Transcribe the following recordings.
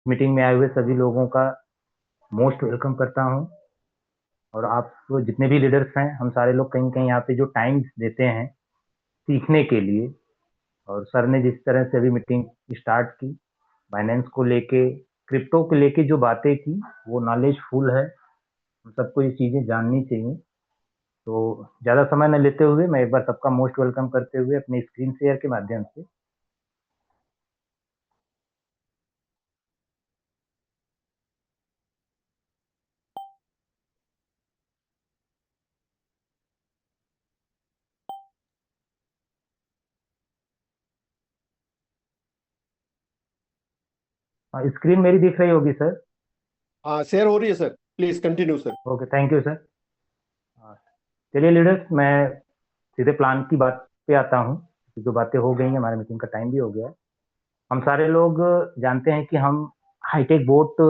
Meeting में आए हुए सभी लोगों का मोस्ट वेलकम करता हूँ। और आप जितने भी लीडर्स हैं, हम सारे लोग कहीं कहीं यहाँ पे जो टाइम देते हैं सीखने के लिए। और सर ने जिस तरह से अभी मीटिंग स्टार्ट की, फाइनेंस को लेके, क्रिप्टो को लेके जो बातें की, वो नॉलेजफुल है। हम सबको ये चीज़ें जाननी चाहिए। तो ज़्यादा समय न लेते हुए मैं एक बार सबका मोस्ट वेलकम करते हुए अपने स्क्रीन शेयर के माध्यम से स्क्रीन मेरी दिख रही होगी सर। हाँ, शेयर हो रही है sir. Please continue sir. Okay, thank you sir. चलिए लीडर्स, मैं सीधे प्लान की बात पे आता हूँ। जो बातें हो गई हैं, हमारे मीटिंग का टाइम भी हो गया है। हम सारे लोग जानते हैं कि हम high tech bot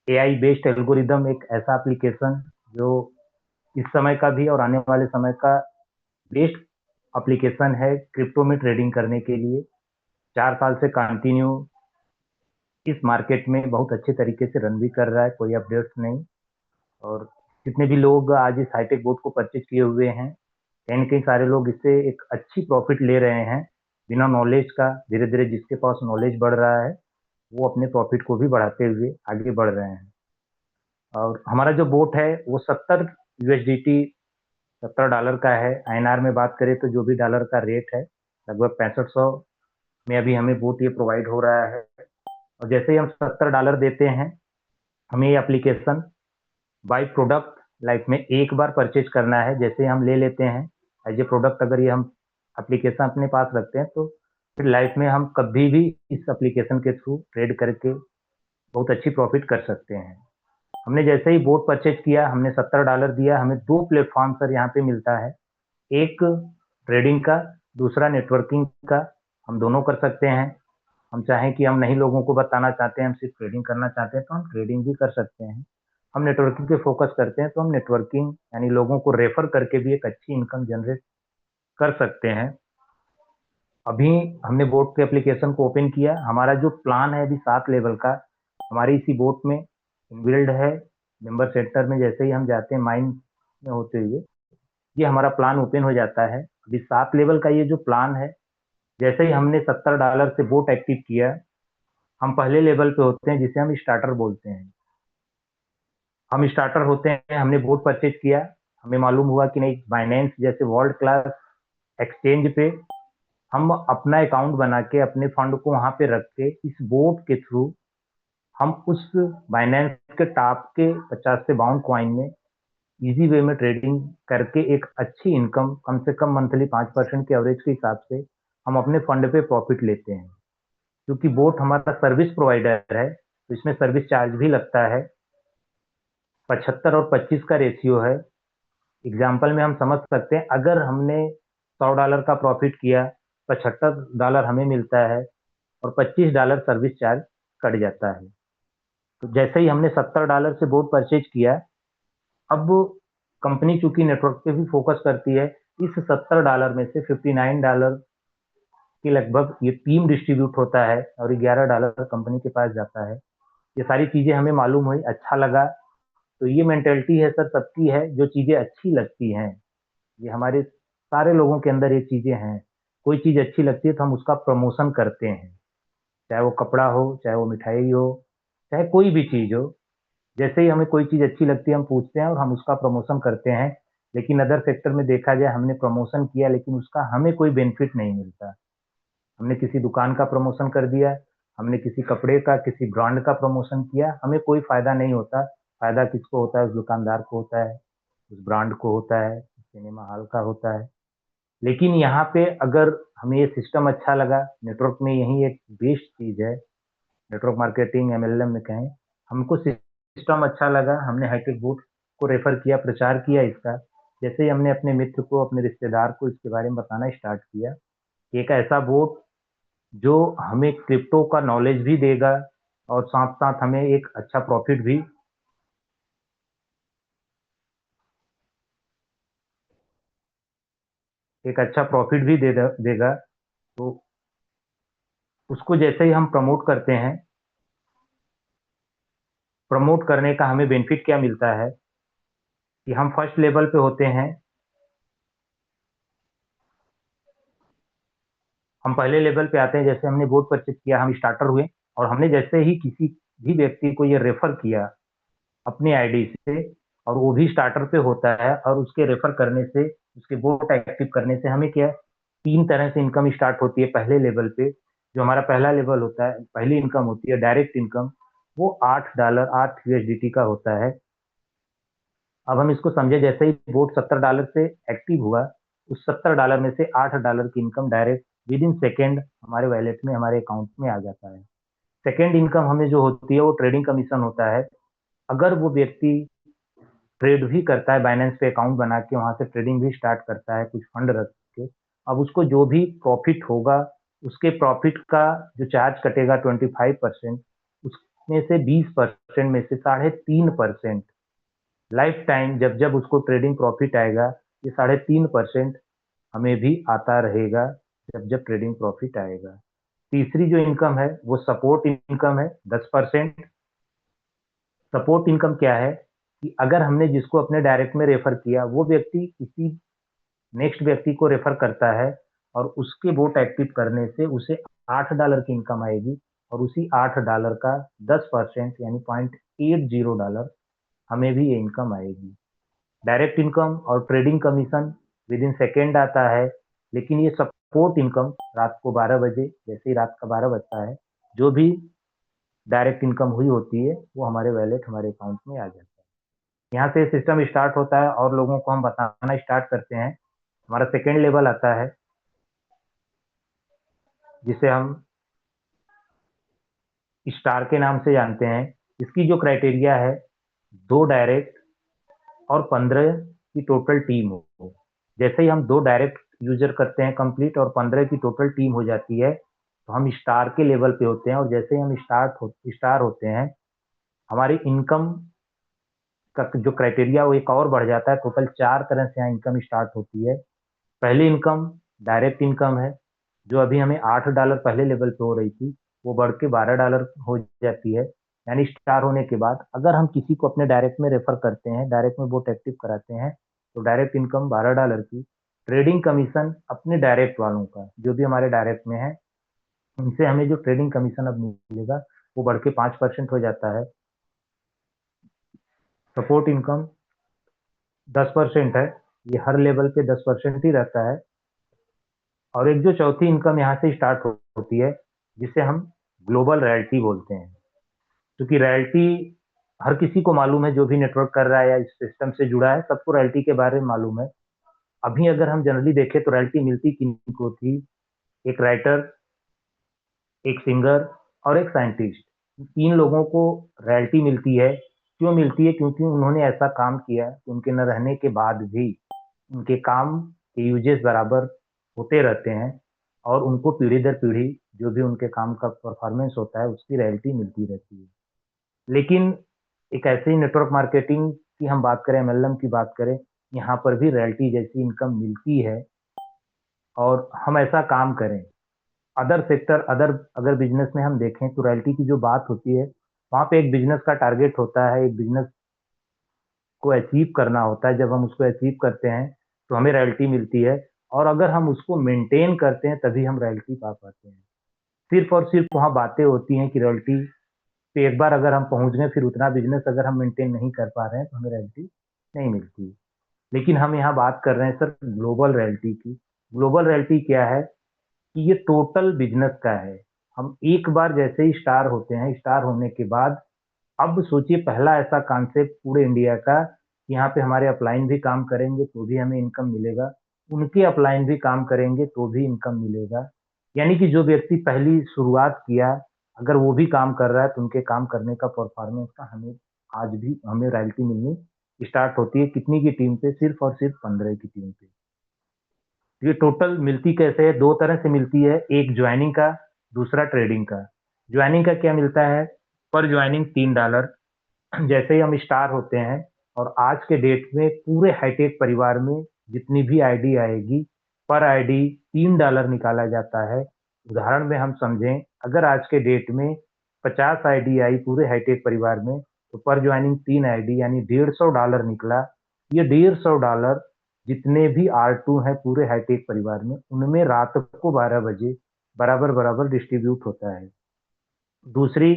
AI based algorithm एक ऐसा एप्लीकेशन जो इस समय का भी और आने वाले समय का बेस्ट एप्लीकेशन है क्रिप्टो में ट्रेडिंग करने के लिए। 4 साल से कंटिन्यू इस मार्केट में बहुत अच्छे तरीके से रन भी कर रहा है, कोई अपडेट्स नहीं। और जितने भी लोग आज इस हाईटेक बोट को परचेज किए हुए हैं, कहीं न कहीं सारे लोग इससे एक अच्छी प्रॉफिट ले रहे हैं, बिना नॉलेज का। धीरे-धीरे जिसके पास नॉलेज बढ़ रहा है, वो अपने प्रॉफिट को भी बढ़ाते हुए आगे बढ़ रहे हैं। और हमारा जो बोट है, वो 70 यूएसडीटी, $70 का है। आईएनआर में बात करें तो जो भी डॉलर का रेट है, लगभग 6500 में अभी हमें बोट ये प्रोवाइड हो रहा है। और जैसे ही हम $70 देते हैं, हमें ये एप्लीकेशन बाय प्रोडक्ट लाइफ में एक बार परचेज करना है। जैसे हम ले लेते हैं एज ए प्रोडक्ट, अगर ये हम एप्लीकेशन अपने पास रखते हैं, तो फिर लाइफ में हम कभी भी इस एप्लीकेशन के थ्रू ट्रेड करके बहुत अच्छी प्रॉफिट कर सकते हैं। हमने जैसे ही बोट परचेज किया, हमने $70 दिया, हमें दो प्लेटफॉर्म सर यहाँ पे मिलता है। एक ट्रेडिंग का, दूसरा नेटवर्किंग का। हम दोनों कर सकते हैं। हम चाहें कि हम नहीं लोगों को बताना चाहते हैं, हम सिर्फ ट्रेडिंग करना चाहते हैं, तो हम ट्रेडिंग भी कर सकते हैं। हम नेटवर्किंग पे फोकस करते हैं, तो हम नेटवर्किंग यानी लोगों को रेफर करके भी एक अच्छी इनकम जनरेट कर सकते हैं। अभी हमने बोट के एप्लीकेशन को ओपन किया। हमारा जो प्लान है अभी 7 लेवल का, हमारी इसी बोट में इनबिल्ड है। मेंबर सेंटर में जैसे ही हम जाते हैं, माइन में होते हुए ये हमारा प्लान ओपन हो जाता है। अभी 7 लेवल का ये जो प्लान है, जैसे ही हमने $70 से बोट एक्टिव किया, हम पहले लेवल पे होते हैं जिसे हम स्टार्टर बोलते हैं। हम स्टार्टर होते हैं, हमने बोट परचेज किया। हमें मालूम हुआ कि नहीं, बाइनेंस जैसे वर्ल्ड क्लास एक्सचेंज पे हम अपना अकाउंट बना के अपने फंड को वहां पे रख के इस बोट के थ्रू हम उस बाइनेंस के टॉप के 50 से 52 कॉइन में इजी वे में ट्रेडिंग करके एक अच्छी इनकम, कम से कम मंथली 5% के एवरेज के हिसाब से हम अपने फंड पे प्रॉफिट लेते हैं। क्योंकि बोट हमारा सर्विस प्रोवाइडर है, तो इसमें सर्विस चार्ज भी लगता है। 75 और 25 का रेशियो है। एग्जाम्पल में हम समझ सकते हैं, अगर हमने $100 का प्रॉफिट किया, $75 हमें मिलता है और $25 सर्विस चार्ज कट जाता है। तो जैसे ही हमने $70 से बोट परचेज किया, अब कंपनी चूंकि नेटवर्क पे भी फोकस करती है, इस $70 में से $59 के लगभग ये टीम डिस्ट्रीब्यूट होता है और $11 कंपनी के पास जाता है। ये सारी चीजें हमें मालूम हुई, अच्छा लगा। तो ये मेंटेलिटी है सर सबकी है, जो चीजें अच्छी लगती हैं, ये हमारे सारे लोगों के अंदर ये चीजें हैं। कोई चीज अच्छी लगती है तो हम उसका प्रमोशन करते हैं, चाहे वो कपड़ा हो, चाहे वो मिठाई हो, चाहे कोई भी चीज हो। जैसे ही हमें कोई चीज अच्छी लगती है, हम पूछते हैं और हम उसका प्रमोशन करते हैं। लेकिन अदर सेक्टर में देखा जाए, हमने प्रमोशन किया लेकिन उसका हमें कोई बेनिफिट नहीं मिलता। हमने किसी दुकान का प्रमोशन कर दिया, हमने किसी कपड़े का, किसी ब्रांड का प्रमोशन किया, हमें कोई फायदा नहीं होता। फायदा किसको होता है? उस दुकानदार को होता है, उस ब्रांड को होता है, सिनेमा हॉल का होता है। लेकिन यहाँ पे अगर हमें ये सिस्टम अच्छा लगा, नेटवर्क में यही एक बेस्ट चीज है, नेटवर्क मार्केटिंग एमएलएम में कहें, हमको सिस्टम अच्छा लगा, हमने हाईटेक बूट को रेफर किया, प्रचार किया इसका। जैसे ही हमने अपने मित्र को, अपने रिश्तेदार को इसके बारे में बताना स्टार्ट किया कि एक ऐसा बोट जो हमें क्रिप्टो का नॉलेज भी देगा और साथ साथ हमें एक अच्छा प्रॉफिट भी, एक अच्छा प्रॉफिट भी देगा। तो उसको जैसे ही हम प्रमोट करते हैं, प्रमोट करने का हमें बेनिफिट क्या मिलता है कि हम फर्स्ट लेवल पे होते हैं, हम पहले लेवल पे आते हैं, जैसे हमने बोट परचेज किया, हम स्टार्टर हुए और हमने जैसे ही किसी भी व्यक्ति को ये रेफर किया अपनी आईडी से, और वो भी स्टार्टर पे होता है, और उसके रेफर करने से, उसके बोट एक्टिव करने से हमें क्या 3 तरह से इनकम स्टार्ट होती है पहले लेवल पे। जो हमारा पहला लेवल होता है, पहली इनकम होती है डायरेक्ट इनकम, वो $8 8 यूएसडीटी का होता है। अब हम इसको समझे, जैसे ही बोट $70 से एक्टिव हुआ, उस $70 में से $8 की income direct with in second हमारे वैलेट में, हमारे अकाउंट में आ जाता है। सेकेंड इनकम हमें जो होती है वो ट्रेडिंग कमीशन होता है। अगर वो व्यक्ति ट्रेड भी करता है, बाइनेंस पे अकाउंट बना के वहां से ट्रेडिंग भी स्टार्ट करता है कुछ फंड रख के, अब उसको जो भी प्रॉफिट होगा, उसके प्रॉफिट का जो चार्ज कटेगा 25%, उसमें से 20% में से 3.5% लाइफ टाइम जब जब उसको ट्रेडिंग प्रॉफिट आएगा, ये 3.5% हमें भी आता रहेगा जब जब ट्रेडिंग प्रॉफिट आएगा। तीसरी जो इनकम है वो सपोर्ट इनकम है, 10%। सपोर्ट इनकम क्या है कि अगर हमने जिसको अपने डायरेक्ट में रेफर किया, वो व्यक्ति किसी नेक्स्ट व्यक्ति को रेफर करता है, और उसके बोट एक्टिव करने से उसे $8 की इनकम आएगी, और उसी $8 का 10% यानी $0.80 हमें भी ये इनकम आएगी। डायरेक्ट इनकम और trading commission with in second आता है, लेकिन ये सपोर्ट इनकम रात को 12 बजे, जैसे ही रात का 12 बजता है, जो भी डायरेक्ट इनकम हुई होती है वो हमारे वैलेट, हमारे अकाउंट में आ जाता है। यहाँ से सिस्टम स्टार्ट होता है और लोगों को हम बताना स्टार्ट करते हैं। हमारा सेकेंड लेवल आता है, जिसे हम स्टार के नाम से जानते हैं। इसकी जो क्राइटेरिया है, 2 डायरेक्ट और 15 की टोटल टीम हो। जैसे ही हम 2 डायरेक्ट यूजर करते हैं कंप्लीट, और 15 की टोटल टीम हो जाती है, तो हम स्टार के लेवल पे होते हैं। और जैसे ही हम स्टार होते हैं, हमारी इनकम का जो क्राइटेरिया वो एक और बढ़ जाता है। टोटल 4 तरह से यहाँ इनकम स्टार्ट होती है। पहली इनकम डायरेक्ट इनकम है, जो अभी हमें $8 पहले लेवल पे हो रही थी, वो बढ़ के $12 हो जाती है। यानी स्टार होने के बाद अगर हम किसी को अपने डायरेक्ट में रेफर करते हैं, डायरेक्ट में बोट एक्टिव कराते हैं, तो डायरेक्ट इनकम $12 की। ट्रेडिंग कमीशन अपने डायरेक्ट वालों का, जो भी हमारे डायरेक्ट में है, उनसे हमें जो ट्रेडिंग कमीशन अब मिलेगा वो बढ़ के 5% हो जाता है। सपोर्ट इनकम 10% है, ये हर लेवल पे 10% ही रहता है। और एक जो चौथी इनकम यहाँ से स्टार्ट होती है, जिसे हम ग्लोबल रॉयल्टी बोलते हैं। क्योंकि रॉयल्टी हर किसी को मालूम है, जो भी नेटवर्क कर रहा है या इस सिस्टम से जुड़ा है, सबको रॉयल्टी के बारे में मालूम है। अभी अगर हम जनरली देखें तो रॉयल्टी मिलती किनको थी? एक राइटर, एक सिंगर और एक साइंटिस्ट, 3 लोगों को रॉयल्टी मिलती है। क्यों मिलती है? क्योंकि उन्होंने ऐसा काम किया कि उनके न रहने के बाद भी उनके काम के यूजेस बराबर होते रहते हैं, और उनको पीढ़ी दर पीढ़ी जो भी उनके काम का परफॉर्मेंस होता है उसकी रॉयल्टी मिलती रहती है। लेकिन एक ऐसे ही नेटवर्क मार्केटिंग की हम बात करें, एमएलएम की बात करें, यहाँ पर भी रॉयल्टी जैसी इनकम मिलती है, और हम ऐसा काम करें। अदर सेक्टर, अदर अगर बिजनेस में हम देखें तो रॉयल्टी की जो बात होती है, वहाँ पे एक बिजनेस का टारगेट होता है, एक बिजनेस को अचीव करना होता है। जब हम उसको अचीव करते हैं तो हमें रॉयल्टी मिलती है, और अगर हम उसको मेंटेन करते हैं तभी हम रॉयल्टी पा पाते हैं। सिर्फ और सिर्फ वहाँ बातें होती हैं कि रॉयल्टी पे एक बार अगर हम पहुंच गए, फिर उतना बिजनेस अगर हम मेंटेन नहीं कर पा रहे हैं तो हमें रॉयल्टी नहीं मिलती। लेकिन हम यहाँ बात कर रहे हैं सर ग्लोबल रॉयल्टी की। ग्लोबल रॉयल्टी क्या है कि ये टोटल बिजनेस का है। हम एक बार जैसे ही स्टार होते हैं, स्टार होने के बाद, अब सोचिए पहला ऐसा कॉन्सेप्ट पूरे इंडिया का, यहाँ पे हमारे अपलाइन भी काम करेंगे तो भी हमें इनकम मिलेगा, उनके अपलाइन भी काम करेंगे तो भी इनकम मिलेगा। यानी कि जो व्यक्ति पहली शुरुआत किया, अगर वो भी काम कर रहा है तो उनके काम करने का परफॉर्मेंस का हमें आज भी हमें रॉयल्टी मिलनी स्टार्ट होती है। कितनी की टीम पे? सिर्फ और सिर्फ 15 की टीम पे। ये टोटल मिलती कैसे है? 2 तरह से मिलती है, एक ज्वाइनिंग का, दूसरा ट्रेडिंग का। ज्वाइनिंग का क्या मिलता है? पर ज्वाइनिंग $3। जैसे ही हम स्टार होते हैं, और आज के डेट में पूरे हाईटेक परिवार में जितनी भी आईडी आएगी, पर आईडी $3 निकाला जाता है। उदाहरण में हम समझें, अगर आज के डेट में 50 आईडी आई पूरे हाईटेक परिवार में, तो पर ज्वाइनिंग 3 आईडी यानी $150 निकला। ये $150 जितने भी R2 हैं पूरे हाईटेक परिवार में, उनमें रात को 12 बजे बराबर बराबर डिस्ट्रीब्यूट होता है। दूसरी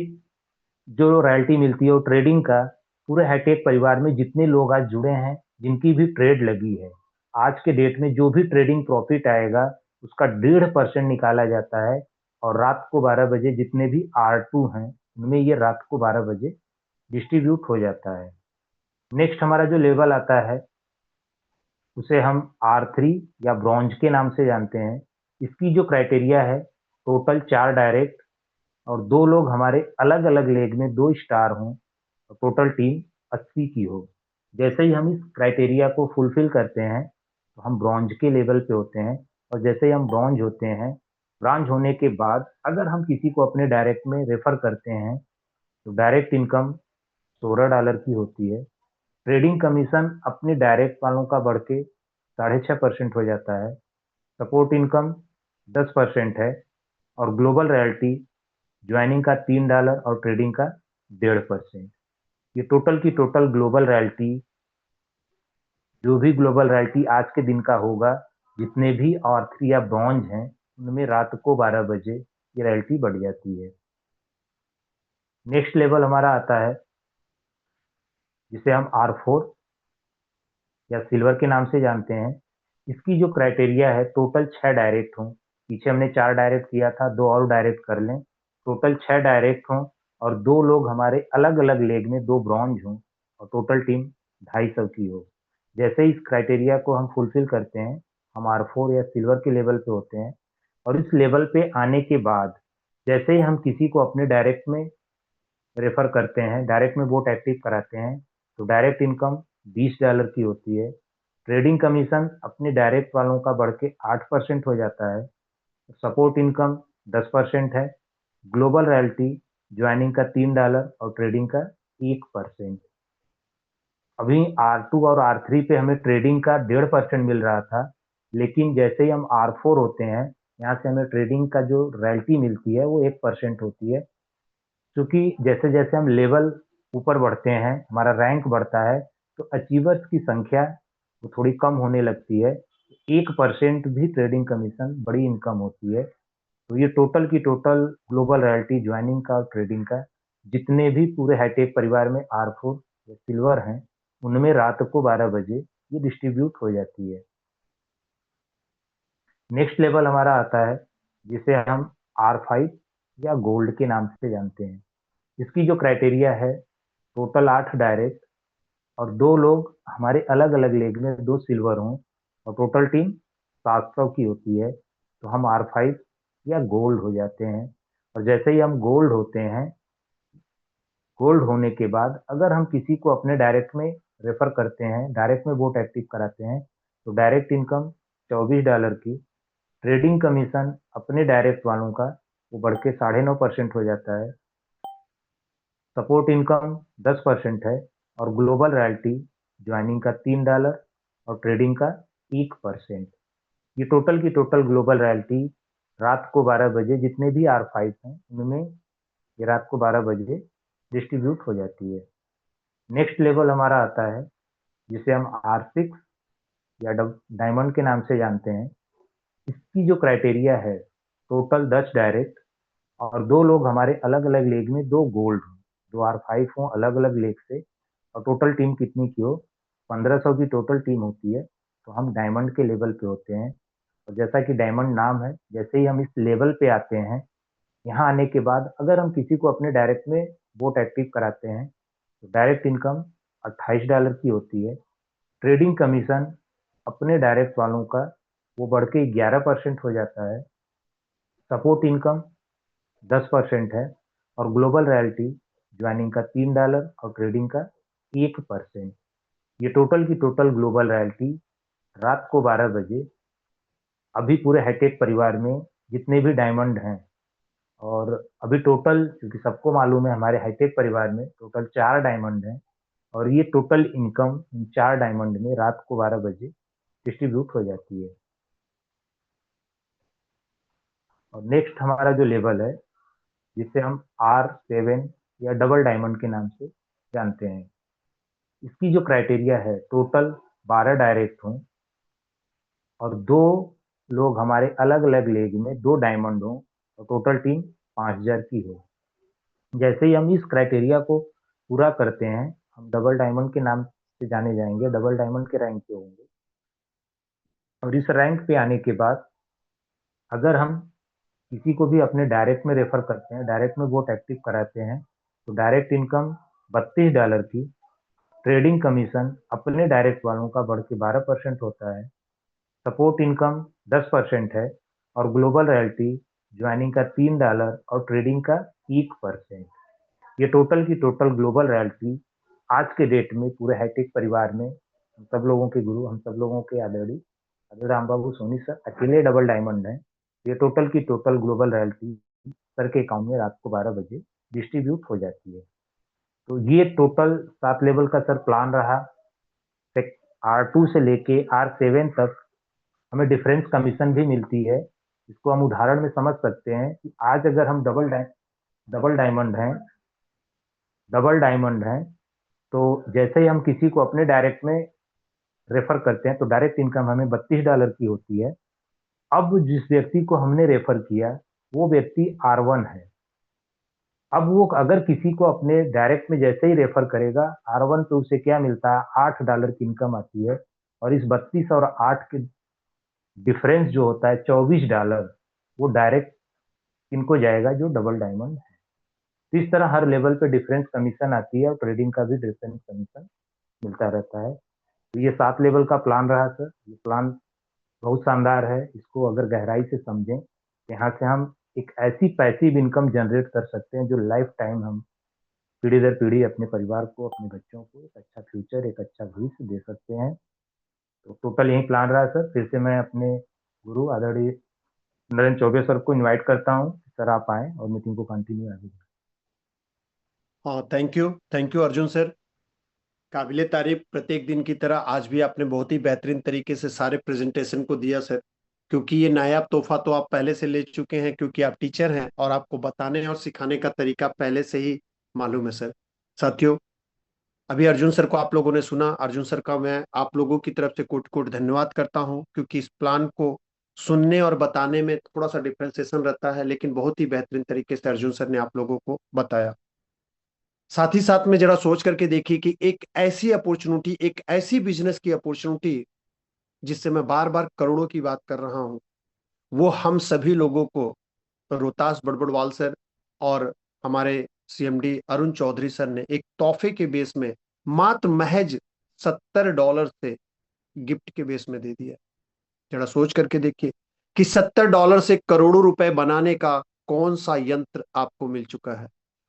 जो रॉयल्टी मिलती है वो ट्रेडिंग का, पूरे हाईटेक परिवार में जितने लोग आज जुड़े हैं, जिनकी भी ट्रेड लगी है, आज के डेट में जो भी ट्रेडिंग प्रॉफिट आएगा उसका 1.5% निकाला जाता है। और रात को 12 बजे जितने भी R2 हैं उनमें ये रात को 12 बजे डिस्ट्रीब्यूट हो जाता है। नेक्स्ट हमारा जो लेवल आता है उसे हम R3 या ब्रॉन्ज के नाम से जानते हैं। इसकी जो क्राइटेरिया है, टोटल 4 डायरेक्ट और 2 लोग हमारे अलग अलग लेग में 2 स्टार हों, तो टोटल टीम 80 की हो। जैसे ही हम इस क्राइटेरिया को फुलफिल करते हैं तो हम ब्रॉन्ज के लेवल पे होते हैं। और जैसे ही हम ब्रॉन्ज होते हैं, ब्रॉन्ज होने के बाद अगर हम किसी को अपने डायरेक्ट में रेफर करते हैं तो डायरेक्ट इनकम $16 की होती है। ट्रेडिंग कमीशन अपने डायरेक्ट वालों का बढ़ के 6.5% हो जाता है। सपोर्ट इनकम 10% है। और ग्लोबल रॉयल्टी ज्वाइनिंग का $3 और ट्रेडिंग का 1.5%। ये टोटल की टोटल ग्लोबल रॉयल्टी, जो भी ग्लोबल रॉयल्टी आज के दिन का होगा, जितने भी R3 या ब्रॉन्ज हैं उनमें रात को 12 बजे ये रॉयल्टी बढ़ जाती है। नेक्स्ट लेवल हमारा आता है जिसे हम R4 या सिल्वर के नाम से जानते हैं। इसकी जो क्राइटेरिया है, टोटल 6 डायरेक्ट हों। पीछे हमने 4 डायरेक्ट किया था, 2 और डायरेक्ट कर लें, टोटल 6 डायरेक्ट हों और 2 लोग हमारे अलग अलग लेग में 2 ब्रॉन्ज हों और टोटल टीम 250 की हो। जैसे इस क्राइटेरिया को हम फुलफिल करते हैं, हम R4 या सिल्वर के लेवल पे होते हैं। और इस लेवल पे आने के बाद जैसे ही हम किसी को अपने डायरेक्ट में रेफर करते हैं, डायरेक्ट में वोट एक्टिव कराते हैं, तो डायरेक्ट इनकम $20 की होती है। ट्रेडिंग कमीशन अपने डायरेक्ट वालों का बढ़ के 8% हो जाता है। सपोर्ट इनकम 10% है। ग्लोबल रॉयल्टी ज्वाइनिंग का $3 और ट्रेडिंग का 1%। अभी R2 और R3 पे हमें ट्रेडिंग का 1.5% मिल रहा था, लेकिन जैसे ही हम R4 होते हैं, यहाँ से हमें ट्रेडिंग का जो रॉयल्टी मिलती है वो 1% होती है। क्योंकि जैसे जैसे हम लेवल ऊपर बढ़ते हैं, हमारा रैंक बढ़ता है, तो अचीवर्स की संख्या वो थोड़ी कम होने लगती है। 1% भी ट्रेडिंग कमीशन बड़ी इनकम होती है। तो ये टोटल की टोटल ग्लोबल रॉयल्टी ज्वाइनिंग का और ट्रेडिंग का, जितने भी पूरे हाईटेक परिवार में R4 या सिल्वर हैं, उनमें रात को 12 बजे ये डिस्ट्रीब्यूट हो जाती है। नेक्स्ट लेवल हमारा आता है जिसे हम R5 या गोल्ड के नाम से जानते हैं। इसकी जो क्राइटेरिया है, टोटल 8 डायरेक्ट और 2 लोग हमारे अलग अलग लेग में 2 सिल्वर हों और टोटल टीम 700 की होती है, तो हम R5 या गोल्ड हो जाते हैं। और जैसे ही हम गोल्ड होते हैं, गोल्ड होने के बाद अगर हम किसी को अपने डायरेक्ट में रेफर करते हैं, डायरेक्ट में वोट एक्टिव कराते हैं, तो डायरेक्ट इनकम $24 की। ट्रेडिंग कमीशन अपने डायरेक्ट वालों का वो बढ़ के 9.5% हो जाता है। सपोर्ट इनकम 10% है। और ग्लोबल रॉयल्टी ज्वाइनिंग का $3 और ट्रेडिंग का 1%। ये टोटल की टोटल ग्लोबल रॉयल्टी रात को 12 बजे जितने भी R5 हैं उनमें ये रात को 12 बजे डिस्ट्रीब्यूट हो जाती है। नेक्स्ट लेवल हमारा आता है जिसे हम R6 या डायमंड के नाम से जानते हैं। इसकी जो क्राइटेरिया है, टोटल 10 डायरेक्ट और 2 लोग हमारे अलग अलग लेग में 2 गोल्ड हों, 2 R5 हों अलग अलग लेग से, और टोटल टीम कितनी की हो, 1500 की टोटल टीम होती है, तो हम डायमंड के लेवल पे होते हैं। और जैसा कि डायमंड नाम है, जैसे ही हम इस लेवल पे आते हैं, यहाँ आने के बाद अगर हम किसी को अपने डायरेक्ट में वोट एक्टिव कराते हैं, तो डायरेक्ट इनकम $28 की होती है। ट्रेडिंग कमीशन अपने डायरेक्ट वालों का वो बढ़ के 11% हो जाता है। सपोर्ट इनकम 10% है। और ग्लोबल रॉयल्टी ज्वाइनिंग का $3 और ट्रेडिंग का 1%। ये टोटल की टोटल ग्लोबल रॉयल्टी रात को 12 बजे अभी पूरे हाईटेक परिवार में जितने भी डायमंड हैं, और अभी टोटल क्योंकि सबको मालूम है हमारे हाईटेक परिवार में टोटल 4 डायमंड हैं, और ये टोटल इनकम इन 4 डायमंड में रात को 12 बजे डिस्ट्रीब्यूट हो जाती है। और नेक्स्ट हमारा जो लेवल है जिसे हम R7 या डबल डायमंड के नाम से जानते हैं। इसकी जो क्राइटेरिया है, टोटल 12 डायरेक्ट हों और 2 लोग हमारे अलग अलग लेग में 2 डायमंड हों और टोटल टीम 5000 की हो। जैसे ही हम इस क्राइटेरिया को पूरा करते हैं, हम डबल डायमंड के नाम से जाने जाएंगे, डबल डायमंड के रैंक पे होंगे। और इस रैंक पे आने के बाद अगर हम किसी को भी अपने डायरेक्ट में रेफर करते हैं, डायरेक्ट में वोट एक्टिव कराते हैं, तो डायरेक्ट इनकम $32 की, ट्रेडिंग कमीशन अपने डायरेक्ट वालों का बढ़ के 12% होता है, सपोर्ट इनकम 10% है और ग्लोबल रॉयल्टी ज्वाइनिंग का $3 और ट्रेडिंग का 1%। ये टोटल की टोटल ग्लोबल रॉयल्टी आज के डेट में पूरे हाईटेक परिवार में हम सब लोगों के गुरु, हम सब लोगों के आदरणीय आदरणीय राम बाबू सोनी सर अकेले डबल डायमंड हैं। ये टोटल की टोटल ग्लोबल रॉयल्टी सर के अकाउंट में रात को 12 बजे डिस्ट्रीब्यूट हो जाती है। तो ये टोटल 7 लेवल का सर प्लान रहा। R2 से लेके R7 तक हमें डिफरेंस कमीशन भी मिलती है। इसको हम उदाहरण में समझ सकते हैं कि आज अगर हम डबल डायमंड हैं, तो जैसे ही हम किसी को अपने डायरेक्ट में रेफर करते हैं तो डायरेक्ट इनकम हमें $32 की होती है। अब जिस व्यक्ति को हमने रेफर किया वो व्यक्ति R1 है। अब वो अगर किसी को अपने डायरेक्ट में जैसे ही रेफर करेगा, R1 पे उसे क्या मिलता है, $8 की इनकम आती है और इस 32 और 8 के डिफरेंस जो होता है $24, वो डायरेक्ट इनको जाएगा जो डबल डायमंड है। तो इस तरह हर लेवल पे डिफरेंस कमीशन आती है और ट्रेडिंग का भी डिफरेंस कमीशन मिलता रहता है। तो ये 7 लेवल का प्लान रहा सर। ये प्लान बहुत शानदार है। इसको अगर गहराई से समझें, यहाँ से हम एक ऐसी पैसिव इनकम जनरेट कर सकते हैं जो लाइफ टाइम हम पीढ़ी दर पीढ़ी अपने परिवार को, अपने बच्चों को एक अच्छा फ्यूचर, एक अच्छा भविष्य दे सकते हैं। तो टोटल यही प्लान रहा सर। फिर से मैं अपने गुरु आदरणीय नरेंद्र चौबे सर को इनवाइट करता हूँ, सर आप आए और मीटिंग को कंटिन्यू आगे। हाँ, थैंक यू अर्जुन सर। काबिले तारीफ, प्रत्येक दिन की तरह आज भी आपने बहुत ही बेहतरीन तरीके से सारे प्रेजेंटेशन को दिया सर। क्योंकि ये नायाब तोहफा तो आप पहले से ले चुके हैं, क्योंकि आप टीचर हैं और आपको बताने और सिखाने का तरीका पहले से ही मालूम है सर। साथियों, अभी अर्जुन सर को आप लोगों ने सुना। अर्जुन सर का मैं आप लोगों की तरफ से कोट कोट धन्यवाद करता हूं, क्योंकि इस प्लान को सुनने और बताने में थोड़ा सा डिफ्रेंसिएशन रहता है, लेकिन बहुत ही बेहतरीन तरीके से अर्जुन सर ने आप लोगों को बताया। साथ ही साथ में जरा सोच करके देखिए कि एक ऐसी अपॉर्चुनिटी, एक ऐसी बिजनेस की अपॉर्चुनिटी जिससे मैं बार बार करोड़ों की बात कर रहा हूं, वो हम सभी लोगों को रोहतास बड़बड़वाल सर और हमारे सीएमडी अरुण चौधरी सर ने एक तोहफे के बेस में मात्र महज $70 से गिफ्ट के बेस में दे दिया। जरा सोच करके देखिए कि $70 से करोड़ों रुपए बनाने का कौन सा यंत्र आपको मिल चुका है।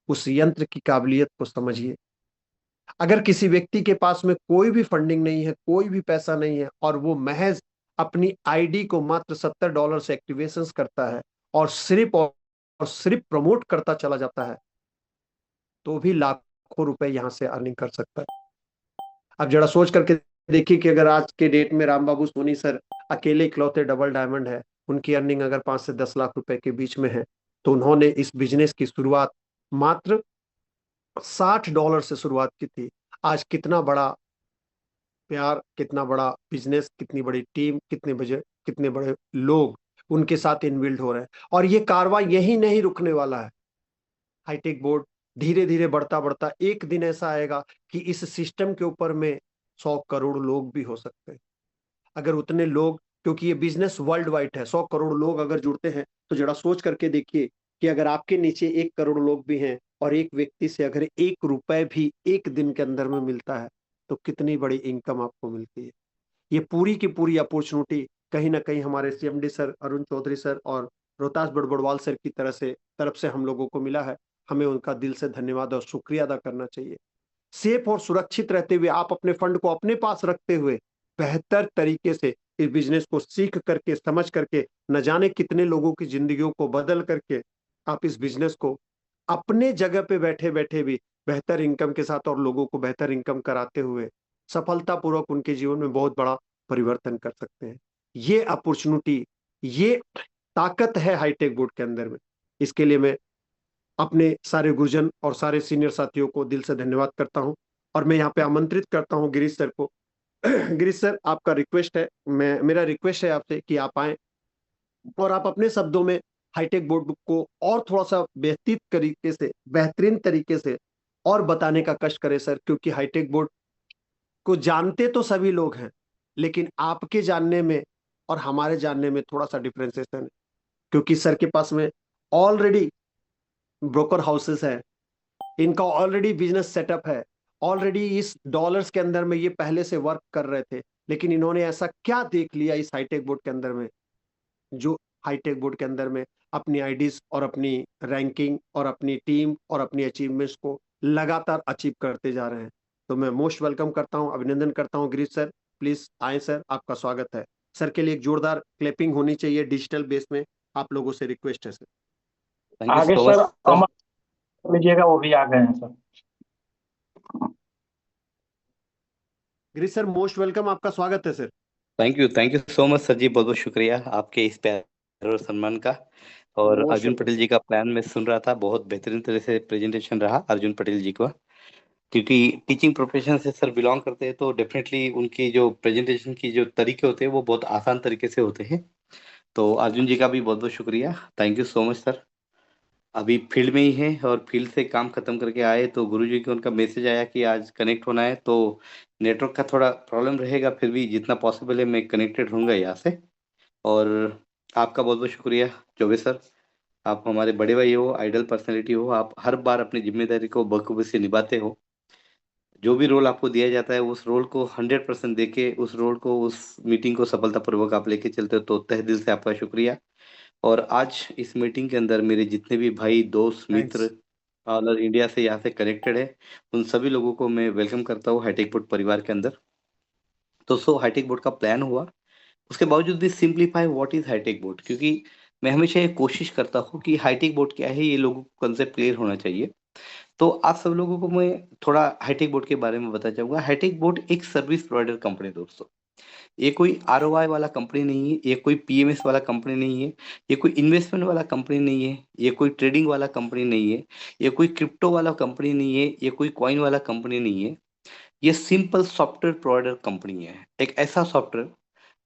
उस यंत्र की काबिलियत को समझिए। अगर किसी व्यक्ति के पास में कोई भी फंडिंग नहीं है, कोई भी पैसा नहीं है, और वो महज अपनी आईडी को मात्र $70 से एक्टिवेशन करता है और सिर्फ प्रमोट करता चला जाता है, तो भी लाखों रुपए यहां से अर्निंग कर सकता है। अब जरा सोच करके देखिए कि अगर आज के डेट में राम बाबू सोनी सर अकेले इकलौते डबल डायमंड है, उनकी अर्निंग अगर 5 से 10 लाख रुपए के बीच में है, तो उन्होंने इस बिजनेस की शुरुआत मात्र $60 से शुरुआत की थी। आज कितना बड़ा प्यार, कितना बड़ा बिजनेस, कितनी बड़ी टीम, कितने बड़े लोग उनके साथ इनबिल्ड हो रहे हैं। और ये कारवां यही नहीं रुकने वाला है। हाईटेक बोर्ड धीरे धीरे बढ़ता बढ़ता एक दिन ऐसा आएगा कि इस सिस्टम के ऊपर में 100 करोड़ लोग भी हो सकते हैं। अगर उतने लोग, क्योंकि ये बिजनेस वर्ल्ड वाइड है, 100 करोड़ लोग अगर जुड़ते हैं, तो जरा सोच करके देखिए कि अगर आपके नीचे 1 करोड़ लोग भी हैं और एक व्यक्ति से अगर 1 रुपए भी एक दिन के अंदर में मिलता है, तो कितनी बड़ी इनकम आपको मिलती है। ये पूरी की पूरी अपॉर्चुनिटी कहीं ना कहीं हमारे CMD sir Arun Chaudhary sir और रोहतास बड़बड़वाल सर की तरफ से हम लोगों को मिला है। हमें उनका दिल से धन्यवाद और शुक्रिया अदा करना चाहिए। सेफ और सुरक्षित रहते हुए, आप अपने फंड को अपने पास रखते हुए बेहतर तरीके से इस बिजनेस को सीख करके, समझ करके, न जाने कितने लोगों की जिंदगियों को बदल करके आप इस बिजनेस को अपने जगह पे बैठे बैठे भी बेहतर इनकम के साथ और लोगों को बेहतर इनकम कराते हुए सफलतापूर्वक उनके जीवन में बहुत बड़ा परिवर्तन कर सकते हैं। ये अपॉर्चुनिटी, ये ताकत है हाईटेक बोर्ड के अंदर में। इसके लिए मैं अपने सारे गुरुजन और सारे सीनियर साथियों को दिल से धन्यवाद करता हूं। और मैं यहाँ पे आमंत्रित करता हूं गिरीश सर को। गिरीश सर, आपका रिक्वेस्ट है, मेरा रिक्वेस्ट है आपसे कि आप आए और आप अपने शब्दों में हाईटेक बोर्ड को और थोड़ा सा बेहतरीन तरीके से और बताने का कष्ट करें सर, क्योंकि हाईटेक बोर्ड को जानते तो सभी लोग हैं, लेकिन आपके जानने में और हमारे जानने में थोड़ा सा डिफरेंसेशन है। क्योंकि सर के पास में ऑलरेडी ब्रोकर हाउसेस है, इनका ऑलरेडी बिजनेस सेटअप है, ऑलरेडी इस डॉलर्स के अंदर में ये पहले से वर्क कर रहे थे। लेकिन इन्होंने ऐसा क्या देख लिया इस हाईटेक बोर्ड के अंदर में, जो हाईटेक बोर्ड के अंदर में अपनी आईडीज और अपनी रैंकिंग और अपनी टीम और अपनी अचीवमेंट्स को लगातार अचीव करते जा रहे हैं। तो मैं मोस्ट वेलकम करता हूं, अभिनंदन करता हूं गिरीश सर। प्लीज आए सर, आपका स्वागत है। सर के लिए एक जोरदार क्लैपिंग होनी चाहिए डिजिटल बेस में, आप लोगों से रिक्वेस्ट है सर। थैंक यू आगे so sir much sir. Amar कर लीजिएगा, वो भी आ गए हैं सर। गिरीश सर मोस्ट वेलकम, आपका स्वागत है sir. Thank you so much sir ji, बहुत बहुत शुक्रिया आपके इस प्यार और सम्मान का। और most Arjun welcome Patel sir. Ji का प्लान मैं सुन रहा था, बहुत बेहतरीन तरह से प्रेजेंटेशन रहा अर्जुन पटेल जी का। क्योंकि टीचिंग प्रोफेशन से सर बिलोंग करते हैं, तो डेफिनेटली उनकी जो प्रेजेंटेशन की जो तरीके होते हैं वो बहुत आसान तरीके से होते हैं। तो अर्जुन जी का भी बहुत बहुत शुक्रिया, thank you so much sir. अभी फील्ड में ही है और फील्ड से काम खत्म करके आए तो गुरुजी को उनका मैसेज आया कि आज कनेक्ट होना है, तो नेटवर्क का थोड़ा प्रॉब्लम रहेगा, फिर भी जितना पॉसिबल है मैं कनेक्टेड होऊंगा यहाँ से। और आपका बहुत बहुत शुक्रिया चौबे सर, आप हमारे बड़े भाई हो, आइडल पर्सनैलिटी हो, आप हर बार अपनी जिम्मेदारी को बखूबी से निभाते हो। जो भी रोल आपको दिया जाता है उस रोल को 100% देके उस रोल को, उस मीटिंग को सफलतापूर्वक आप लेके चलते हो, तो तहे दिल से आपका शुक्रिया। और आज इस मीटिंग के अंदर मेरे जितने भी भाई दोस्त मित्र थैंक्स। ऑल इंडिया से यहाँ से कनेक्टेड है, उन सभी लोगों को मैं वेलकम करता हूँ हाईटेक बोर्ड परिवार के अंदर। तो हाईटेक बोर्ड का प्लान हुआ, उसके बावजूद भी simplify what is high tech board, क्योंकि मैं हमेशा ये कोशिश करता हूँ कि हाईटेक बोर्ड क्या है ये लोगों को कंसेप्ट क्लियर होना चाहिए। तो आप सब लोगों को मैं थोड़ा हाईटेक बोर्ड के बारे में बताना चाहूंगा। हाईटेक बोर्ड एक सर्विस प्रोवाइडर कंपनी दोस्तों, ये कोई आरओआई वाला कंपनी नहीं है, ये कोई पीएमएस वाला कंपनी नहीं है, ये कोई इन्वेस्टमेंट वाला कंपनी नहीं है, ये कोई ट्रेडिंग वाला कंपनी नहीं है, ये कोई क्रिप्टो वाला कंपनी नहीं है, ये कोई कॉइन वाला कंपनी नहीं है। ये सिंपल सॉफ्टवेयर प्रोवाइडर कंपनी है, एक ऐसा सॉफ्टवेयर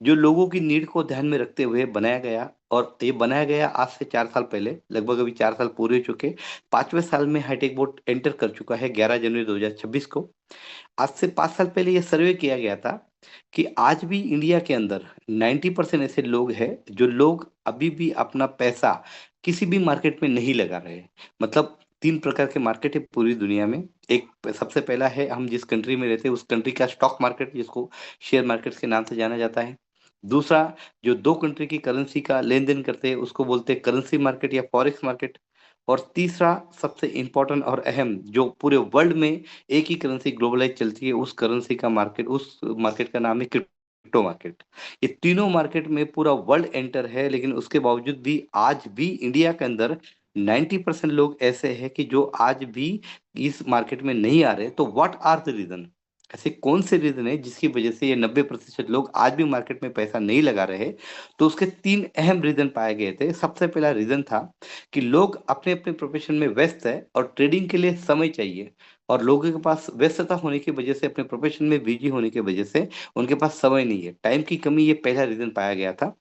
जो लोगों की नीड को ध्यान में रखते हुए बनाया गया। और ये बनाया गया आज से 4 साल पहले, लगभग अभी 4 साल पूरे हो चुके। 5वें साल में हाईटेक बोर्ड एंटर कर चुका है 11 जनवरी 2026 को। आज से 5 साल पहले ये सर्वे किया गया था कि आज भी इंडिया के अंदर 90% ऐसे लोग हैं जो लोग अभी भी अपना पैसा किसी भी मार्केट में नहीं लगा रहे हैं। मतलब 3 प्रकार के मार्केट है पूरी दुनिया में। एक सबसे पहला है, हम जिस कंट्री में रहते हैं उस कंट्री का स्टॉक मार्केट, जिसको शेयर मार्केट के नाम से जाना जाता है। दूसरा, जो दो कंट्री की करेंसी का लेन देन करते हैं उसको बोलते हैं करेंसी मार्केट या फॉरेक्स मार्केट। और तीसरा सबसे इंपॉर्टेंट और अहम, जो पूरे वर्ल्ड में एक ही करेंसी ग्लोबलाइज चलती है, उस करेंसी का मार्केट, उस मार्केट का नाम है क्रिप्टो मार्केट। ये तीनों मार्केट में पूरा वर्ल्ड एंटर है, लेकिन उसके बावजूद भी आज भी इंडिया के अंदर 90% लोग ऐसे हैं कि जो आज भी इस मार्केट में नहीं आ रहे। तो व्हाट आर द रीजन, ऐसे कौन से रीजन है जिसकी वजह से ये 90% लोग आज भी मार्केट में पैसा नहीं लगा रहे? तो उसके 3 अहम रीजन पाए गए थे। सबसे पहला रीजन था कि लोग अपने अपने प्रोफेशन में व्यस्त है और ट्रेडिंग के लिए समय चाहिए, और लोगों के पास व्यस्तता होने की वजह से, अपने प्रोफेशन में बिजी होने की वजह से उनके पास समय नहीं है, टाइम की कमी, ये पहला रीजन पाया गया था।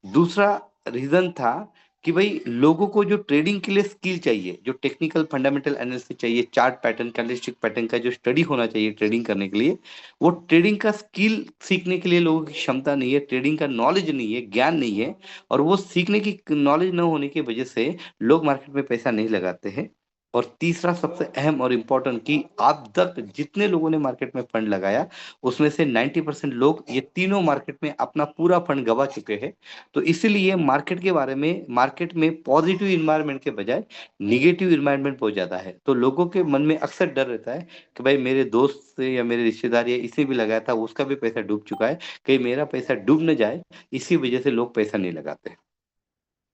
दूसरा रीजन था कि भाई लोगों को जो ट्रेडिंग के लिए स्किल चाहिए, जो टेक्निकल फंडामेंटल एनालिसिस चाहिए, चार्ट पैटर्न, कैंडलस्टिक पैटर्न का जो स्टडी होना चाहिए ट्रेडिंग करने के लिए, वो ट्रेडिंग का स्किल सीखने के लिए लोगों की क्षमता नहीं है, ट्रेडिंग का नॉलेज नहीं है, ज्ञान नहीं है। और वो सीखने की नॉलेज न होने की वजह से लोग मार्केट में पैसा नहीं लगाते हैं। और तीसरा सबसे अहम और इम्पोर्टेंट, कि आप तक जितने लोगों ने मार्केट में फंड लगाया उसमें से 90% लोग ये तीनों मार्केट में अपना पूरा फंड गवा चुके हैं। तो इसीलिए मार्केट के बारे में, मार्केट में पॉजिटिव इन्वायरमेंट के बजाय निगेटिव इन्वायरमेंट बहुत ज्यादा है। तो लोगों के मन में अक्सर डर रहता है कि भाई मेरे दोस्त से या मेरे रिश्तेदार या इसने भी लगाया था, उसका भी पैसा डूब चुका है, कहीं मेरा पैसा डूब न जाए। इसी वजह से लोग पैसा नहीं लगाते।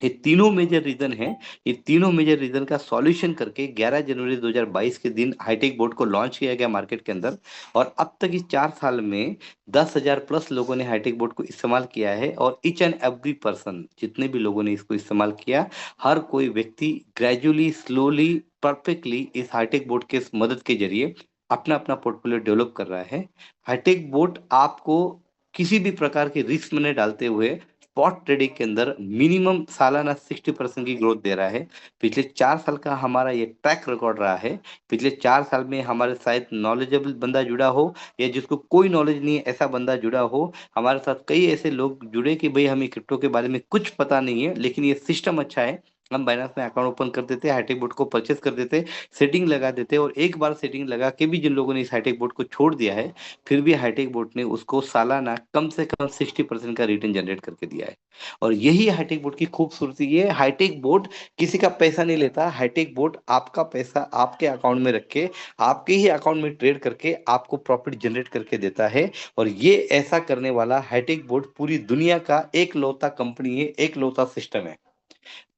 ये तीनों मेजर रीजन है। ये तीनों मेजर रीजन का सॉल्यूशन करके 11 जनवरी 2022 के दिन हाईटेक बोर्ड को लॉन्च किया गया मार्केट के अंदर। और अब तक इस 4 साल में 10,000 प्लस लोगों ने हाईटेक बोर्ड को इस्तेमाल किया है। और ईच एंड एवरी पर्सन, जितने भी लोगों ने इसको इस्तेमाल किया, हर कोई व्यक्ति ग्रेजुअली स्लोली परफेक्टली इस हाईटेक बोर्ड के मदद के जरिए अपना अपना पोर्टफोलियो डेवलप कर रहा है। हाईटेक बोर्ड आपको किसी भी प्रकार के रिस्क में नहीं डालते हुए स्पॉट ट्रेडिंग के अंदर मिनिमम सालाना 60% की ग्रोथ दे रहा है। पिछले 4 साल का हमारा ये ट्रैक रिकॉर्ड रहा है। पिछले 4 साल में हमारे साथ नॉलेजेबल बंदा जुड़ा हो या जिसको कोई नॉलेज नहीं है ऐसा बंदा जुड़ा हो, हमारे साथ कई ऐसे लोग जुड़े कि भाई हमें क्रिप्टो के बारे में कुछ पता नहीं है लेकिन ये सिस्टम अच्छा है, हम बाइनांस में अकाउंट ओपन कर देते, हाईटेक बोर्ड को परचेस कर देते, सेटिंग लगा देते। और एक बार सेटिंग लगा के भी जिन लोगों ने इस हाईटेक बोर्ड को छोड़ दिया है, फिर भी हाईटेक बोर्ड ने उसको सालाना कम से कम 60% का रिटर्न जनरेट करके दिया है। और यही हाईटेक बोर्ड की खूबसूरती है। हाईटेक बोर्ड किसी का पैसा नहीं लेता, हाईटेक बोर्ड आपका पैसा आपके अकाउंट में रख के आपके ही अकाउंट में ट्रेड करके आपको प्रॉफिट जनरेट करके देता है। और ये ऐसा करने वाला हाईटेक बोर्ड पूरी दुनिया का एक लौता कंपनी है, एक लौता सिस्टम है।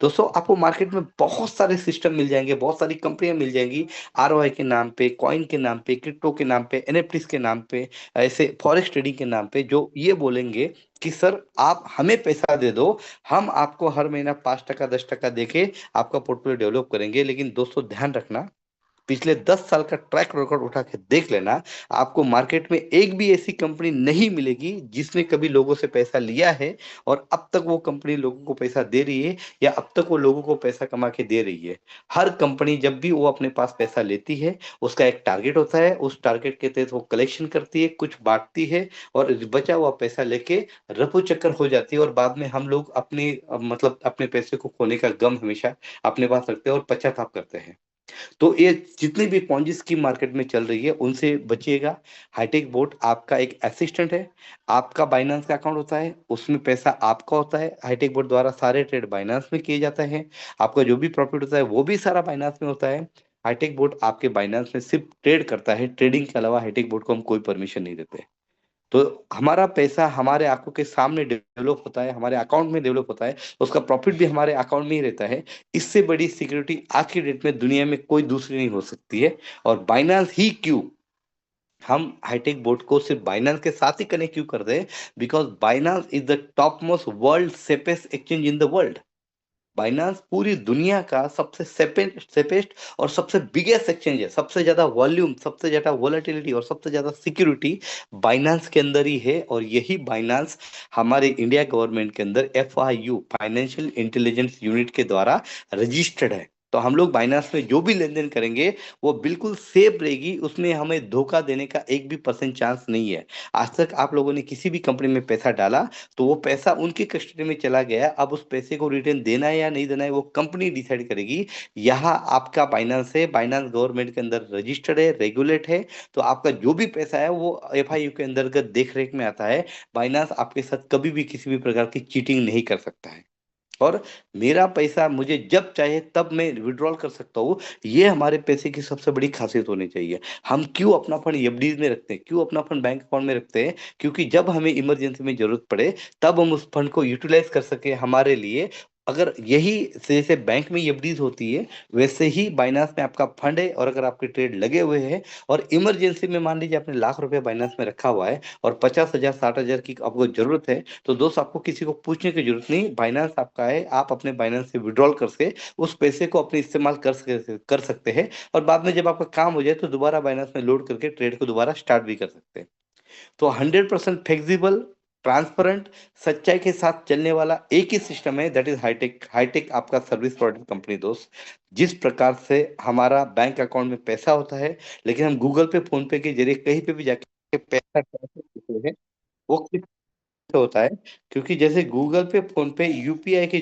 दोस्तों आपको मार्केट में बहुत सारे सिस्टम मिल जाएंगे, बहुत सारी कंपनियां मिल जाएंगी आरओआई के नाम पे, कॉइन के नाम पे, क्रिप्टो के नाम पे, एनएफटीज के नाम पे, ऐसे फॉरेक्स ट्रेडिंग के नाम पे, जो ये बोलेंगे कि सर आप हमें पैसा दे दो, हम आपको हर महीना 5% 10% देके आपका पोर्टफोलियो डेवलप करेंगे। लेकिन दोस्तों ध्यान रखना, पिछले 10 साल का ट्रैक रिकॉर्ड उठा के देख लेना, आपको मार्केट में एक भी ऐसी कंपनी नहीं मिलेगी जिसने कभी लोगों से पैसा लिया है और अब तक वो कंपनी लोगों को पैसा दे रही है या अब तक वो लोगों को पैसा कमा के दे रही है। हर कंपनी जब भी वो अपने पास पैसा लेती है, उसका एक टारगेट होता है, उस टारगेट के तहत वो कलेक्शन करती है, कुछ बांटती है और बचा हुआ पैसा लेके रफू चक्कर हो जाती है। और बाद में हम लोग अपने मतलब अपने पैसे को खोने का गम हमेशा अपने पास रखते हैं और पश्चाताप करते हैं। तो ये जितनी भी पॉन्जी स्कीम मार्केट में चल रही है उनसे बचिएगा। हाईटेक बोर्ड आपका एक असिस्टेंट है। आपका बाइनांस का अकाउंट होता है, उसमें पैसा आपका होता है, हाईटेक बोर्ड द्वारा सारे ट्रेड बाइनांस में किए जाते हैं। आपका जो भी प्रॉफिट होता है वो भी सारा बाइनांस में होता है। हाईटेक बोर्ड आपके बाइनांस में सिर्फ ट्रेड करता है, ट्रेडिंग के अलावा हाईटेक बोर्ड को हम कोई परमिशन नहीं देते। तो हमारा पैसा हमारे आंखों के सामने डेवलप होता है, हमारे अकाउंट में डेवलप होता है, उसका प्रॉफिट भी हमारे अकाउंट में ही रहता है। इससे बड़ी सिक्योरिटी आज की डेट में दुनिया में कोई दूसरी नहीं हो सकती है। और बाइनांस ही क्यों, हम हाईटेक बोर्ड को सिर्फ बाइनांस के साथ ही कनेक्ट क्यों कर रहे हैं, because Binance is the top most world safest exchange in the world. Binance पूरी दुनिया का सबसे सेपेस्ट और सबसे बिगेस्ट एक्सचेंज है। सबसे ज्यादा वॉल्यूम, सबसे ज्यादा वोलेटिलिटी और सबसे ज्यादा सिक्योरिटी बाइनांस के अंदर ही है। और यही बाइनांस हमारे इंडिया गवर्नमेंट के अंदर FIU फाइनेंशियल इंटेलिजेंस यूनिट के द्वारा रजिस्टर्ड है। तो हम लोग बाइनांस में जो भी लेन देन करेंगे वो बिल्कुल सेफ रहेगी, उसमें हमें धोखा देने का एक भी % चांस नहीं है। आज तक आप लोगों ने किसी भी कंपनी में पैसा डाला तो वो पैसा उनकी कस्टडी में चला गया, अब उस पैसे को रिटर्न देना है या नहीं देना है वो कंपनी डिसाइड करेगी। यहाँ आपका बाइनांस है, बाइनांस गवर्नमेंट के अंदर रजिस्टर्ड है, रेगुलेट है। तो आपका जो भी पैसा है वो FIU के अंतर्गत देख रेख में आता है। बाइनांस आपके साथ कभी भी किसी भी प्रकार की चीटिंग नहीं कर सकता है। और मेरा पैसा मुझे जब चाहे तब मैं विड्रॉल कर सकता हूँ, ये हमारे पैसे की सबसे बड़ी खासियत होनी चाहिए। हम क्यों अपना फंड FDs में रखते हैं, क्यों अपना फंड बैंक अकाउंट में रखते हैं, क्योंकि जब हमें इमरजेंसी में जरूरत पड़े तब हम उस फंड को यूटिलाइज कर सके हमारे लिए। अगर यही जैसे बैंक में FDs होती है वैसे ही बाइनांस में आपका फंड है। और अगर आपके ट्रेड लगे हुए हैं और इमरजेंसी में मान लीजिए आपने ₹1,00,000 बाइनांस में रखा हुआ है और 50,000 60,000 की आपको जरूरत है, तो दोस्त आपको किसी को पूछने की जरूरत नहीं, बाइनांस आपका है, आप अपने बाइनांस से विड्रॉल करके उस पैसे को अपने इस्तेमाल कर सकते हैं। और बाद में जब आपका काम हो जाए तो दोबारा बाइनांस में लोड करके ट्रेड को दोबारा स्टार्ट भी कर सकते हैं। तो 100% फ्लेक्सिबल, ट्रांसपेरेंट, सच्चाई के साथ चलने वाला एक ही सिस्टम है, दैट इज हाईटेक। हाईटेक आपका सर्विस प्रोवाइडर कंपनी दोस्त। जिस प्रकार से हमारा बैंक अकाउंट में पैसा होता है लेकिन हम गूगल पे, फोन पे के जरिए कहीं पे भी जाके पैसा ट्रांसफर करते हैं, वो किस होता है, क्योंकि जैसे गूगल पे, फोन पे, यूपीआई के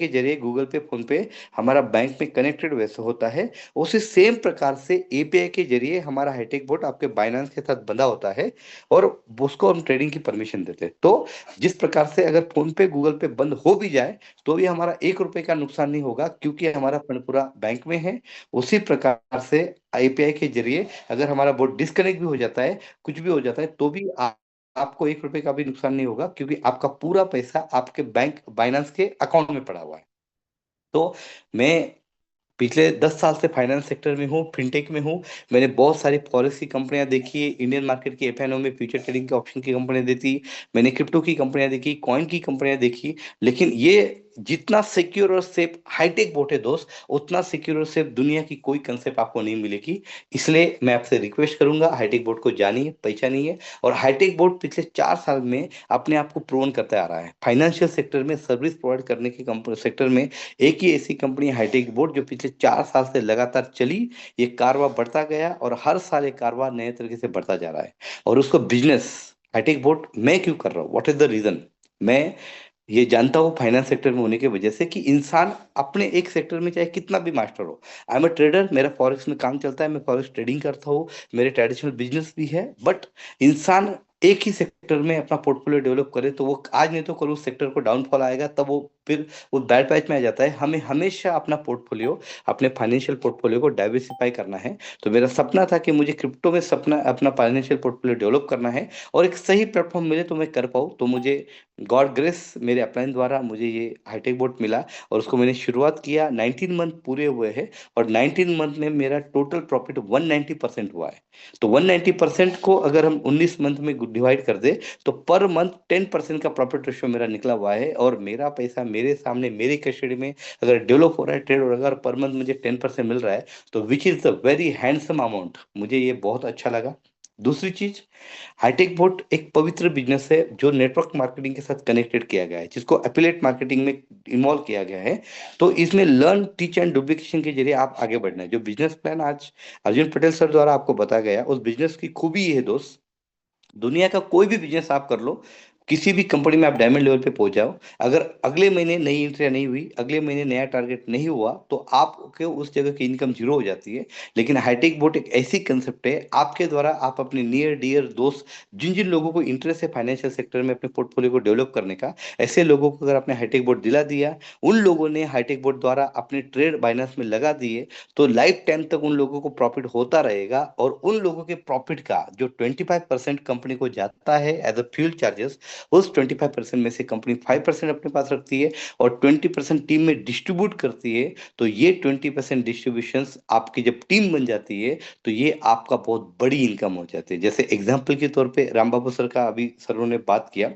जरिए गूगल पे, फोन पे हमारा बैंक में कनेक्टेड वैसे होता है, उसी सेम प्रकार से API के जरिए हमारा हाईटेक बोर्ड आपके बाइनांस के साथ बंधा होता है और उसको हम ट्रेडिंग की परमिशन देते हैं। तो जिस प्रकार से अगर फोन पे, गूगल पे बंद हो भी जाए तो भी हमारा ₹1 का नुकसान नहीं होगा, क्योंकि हमारा फंड पूरा बैंक में है। उसी प्रकार से API के जरिए अगर हमारा बोर्ड डिस्कनेक्ट भी हो जाता है, कुछ भी हो जाता है, तो भी आपको ₹1 का भी नुकसान नहीं होगा, क्योंकि आपका पूरा पैसा आपके बैंक बाइनांस के अकाउंट में पड़ा हुआ है। तो मैं पिछले 10 साल से फाइनेंस सेक्टर में हूँ, फिनटेक में हूँ। मैंने बहुत सारी फॉरेक्स की कंपनियां देखी, इंडियन मार्केट की FNO में फ्यूचर ट्रेडिंग के ऑप्शन की कंपनियां देखी, मैंने क्रिप्टो की कंपनियां देखी, कॉइन की कंपनियां देखी। लेकिन ये जितना सिक्योर और सेफ हाईटेक बोट है दोस्त, उतना सिक्योर और सेफ दुनिया की कोई कंसेप्ट आपको नहीं मिलेगी। इसलिए मैं आपसे रिक्वेस्ट करूंगा, हाईटेक बोट को जानिए, पहचानिए। और हाईटेक बोट पिछले 4 साल में अपने आप को प्रूवन करते आ रहा है। फाइनेंशियल सेक्टर में सर्विस प्रोवाइड करने की सेक्टर में एक ही ऐसी कंपनी हाईटेक बोट जो पिछले 4 साल से लगातार चली। ये कारवा बढ़ता गया और हर साल ये कारवा नए तरीके से बढ़ता जा रहा है। और उसको बिजनेस हाईटेक बोट मैं क्यों कर रहा हूँ, व्हाट इज द रीजन, मैं ये जानता हूँ फाइनेंस सेक्टर में होने की वजह से कि इंसान अपने एक सेक्टर में चाहे कितना भी मास्टर हो। आई एम अ ट्रेडर, मेरा फॉरेक्स में काम चलता है, मैं फॉरेक्स ट्रेडिंग करता हूँ, मेरे ट्रेडिशनल बिजनेस भी है। बट इंसान एक ही सेक्टर में अपना पोर्टफोलियो डेवलप करे तो वो आज नहीं तो कल उस सेक्टर को डाउनफॉल आएगा, तब वो फिर वो बैड पैच में आ जाता है। हमें हमेशा अपना पोर्टफोलियो, अपने फाइनेंशियल पोर्टफोलियो को डाइवर्सिफाई करना है। तो मेरा सपना था कि मुझे क्रिप्टो में सपना अपना फाइनेंशियल पोर्टफोलियो डेवलप करना है और एक सही प्लेटफॉर्म मिले तो मैं कर पाऊँ। तो मुझे गॉड ग्रेस, मेरे अपलाइन द्वारा मुझे ये हाईटेक बोट मिला और उसको मैंने शुरुआत किया। 19 मंथ पूरे हुए हैं और 19 मंथ में मेरा टोटल प्रॉफिट 190% हुआ है। तो 190% को अगर हम 19 मंथ में डिवाइड कर दे तो पर मंथ 10% का प्रॉफिट रेशियो मेरा निकला हुआ है। और मेरा पैसा मेरे सामने मेरी कस्टडी में अगर डेवलप हो रहा है ट्रेड, और अगर पर मंथ मुझे 10% मिल रहा है तो which is the very handsome amount, मुझे ये बहुत अच्छा लगा। दूसरी चीज, हाईटेक बोट एक पवित्र बिजनेस है जो नेटवर्क मार्केटिंग के साथ कनेक्टेड किया गया है, जिसको एफिलिएट मार्केटिंग में इन्वॉल्व किया गया है। तो इसमें लर्न, टीच एंड डुप्लीकेशन के जरिए आप आगे बढ़ना है। जो बिजनेस प्लान आज अर्जुन पटेल सर द्वारा आपको बताया गया, उस बिजनेस की खूबी ये है दोस्त, दुनिया का कोई भी बिजनेस आप कर लो, किसी भी कंपनी में आप डायमंड लेवल पे पहुंच जाओ, अगर अगले महीने नई एंट्री नहीं हुई, अगले महीने नया टारगेट नहीं हुआ, तो आपके उस जगह की इनकम जीरो हो जाती है। लेकिन हाईटेक बोट एक ऐसी कंसेप्ट है, आपके द्वारा आप अपने नियर डियर दोस्त, जिन जिन लोगों को इंटरेस्ट है फाइनेंशियल सेक्टर में अपने पोर्टफोलियो को डेवलप करने का, ऐसे लोगों को अगर आपने हाईटेक बोट दिला दिया, उन लोगों ने हाईटेक बोट द्वारा अपने ट्रेड बाइनेंस में लगा दिए, तो लाइफ टाइम तक उन लोगों को प्रॉफिट होता रहेगा। और उन लोगों के प्रॉफिट का जो 25% कंपनी को जाता है एज अ फ्यूल चार्जेस, उस 25% में से कंपनी 5% अपने पास रखती है और 20% टीम में डिस्ट्रीब्यूट करती है। तो ये 20% डिस्ट्रीब्यूशन आपकी जब टीम बन जाती है तो ये आपका बहुत बड़ी इनकम हो जाती है। जैसे एग्जाम्पल के तौर पे राम बाबू सर का अभी सरों ने बात किया,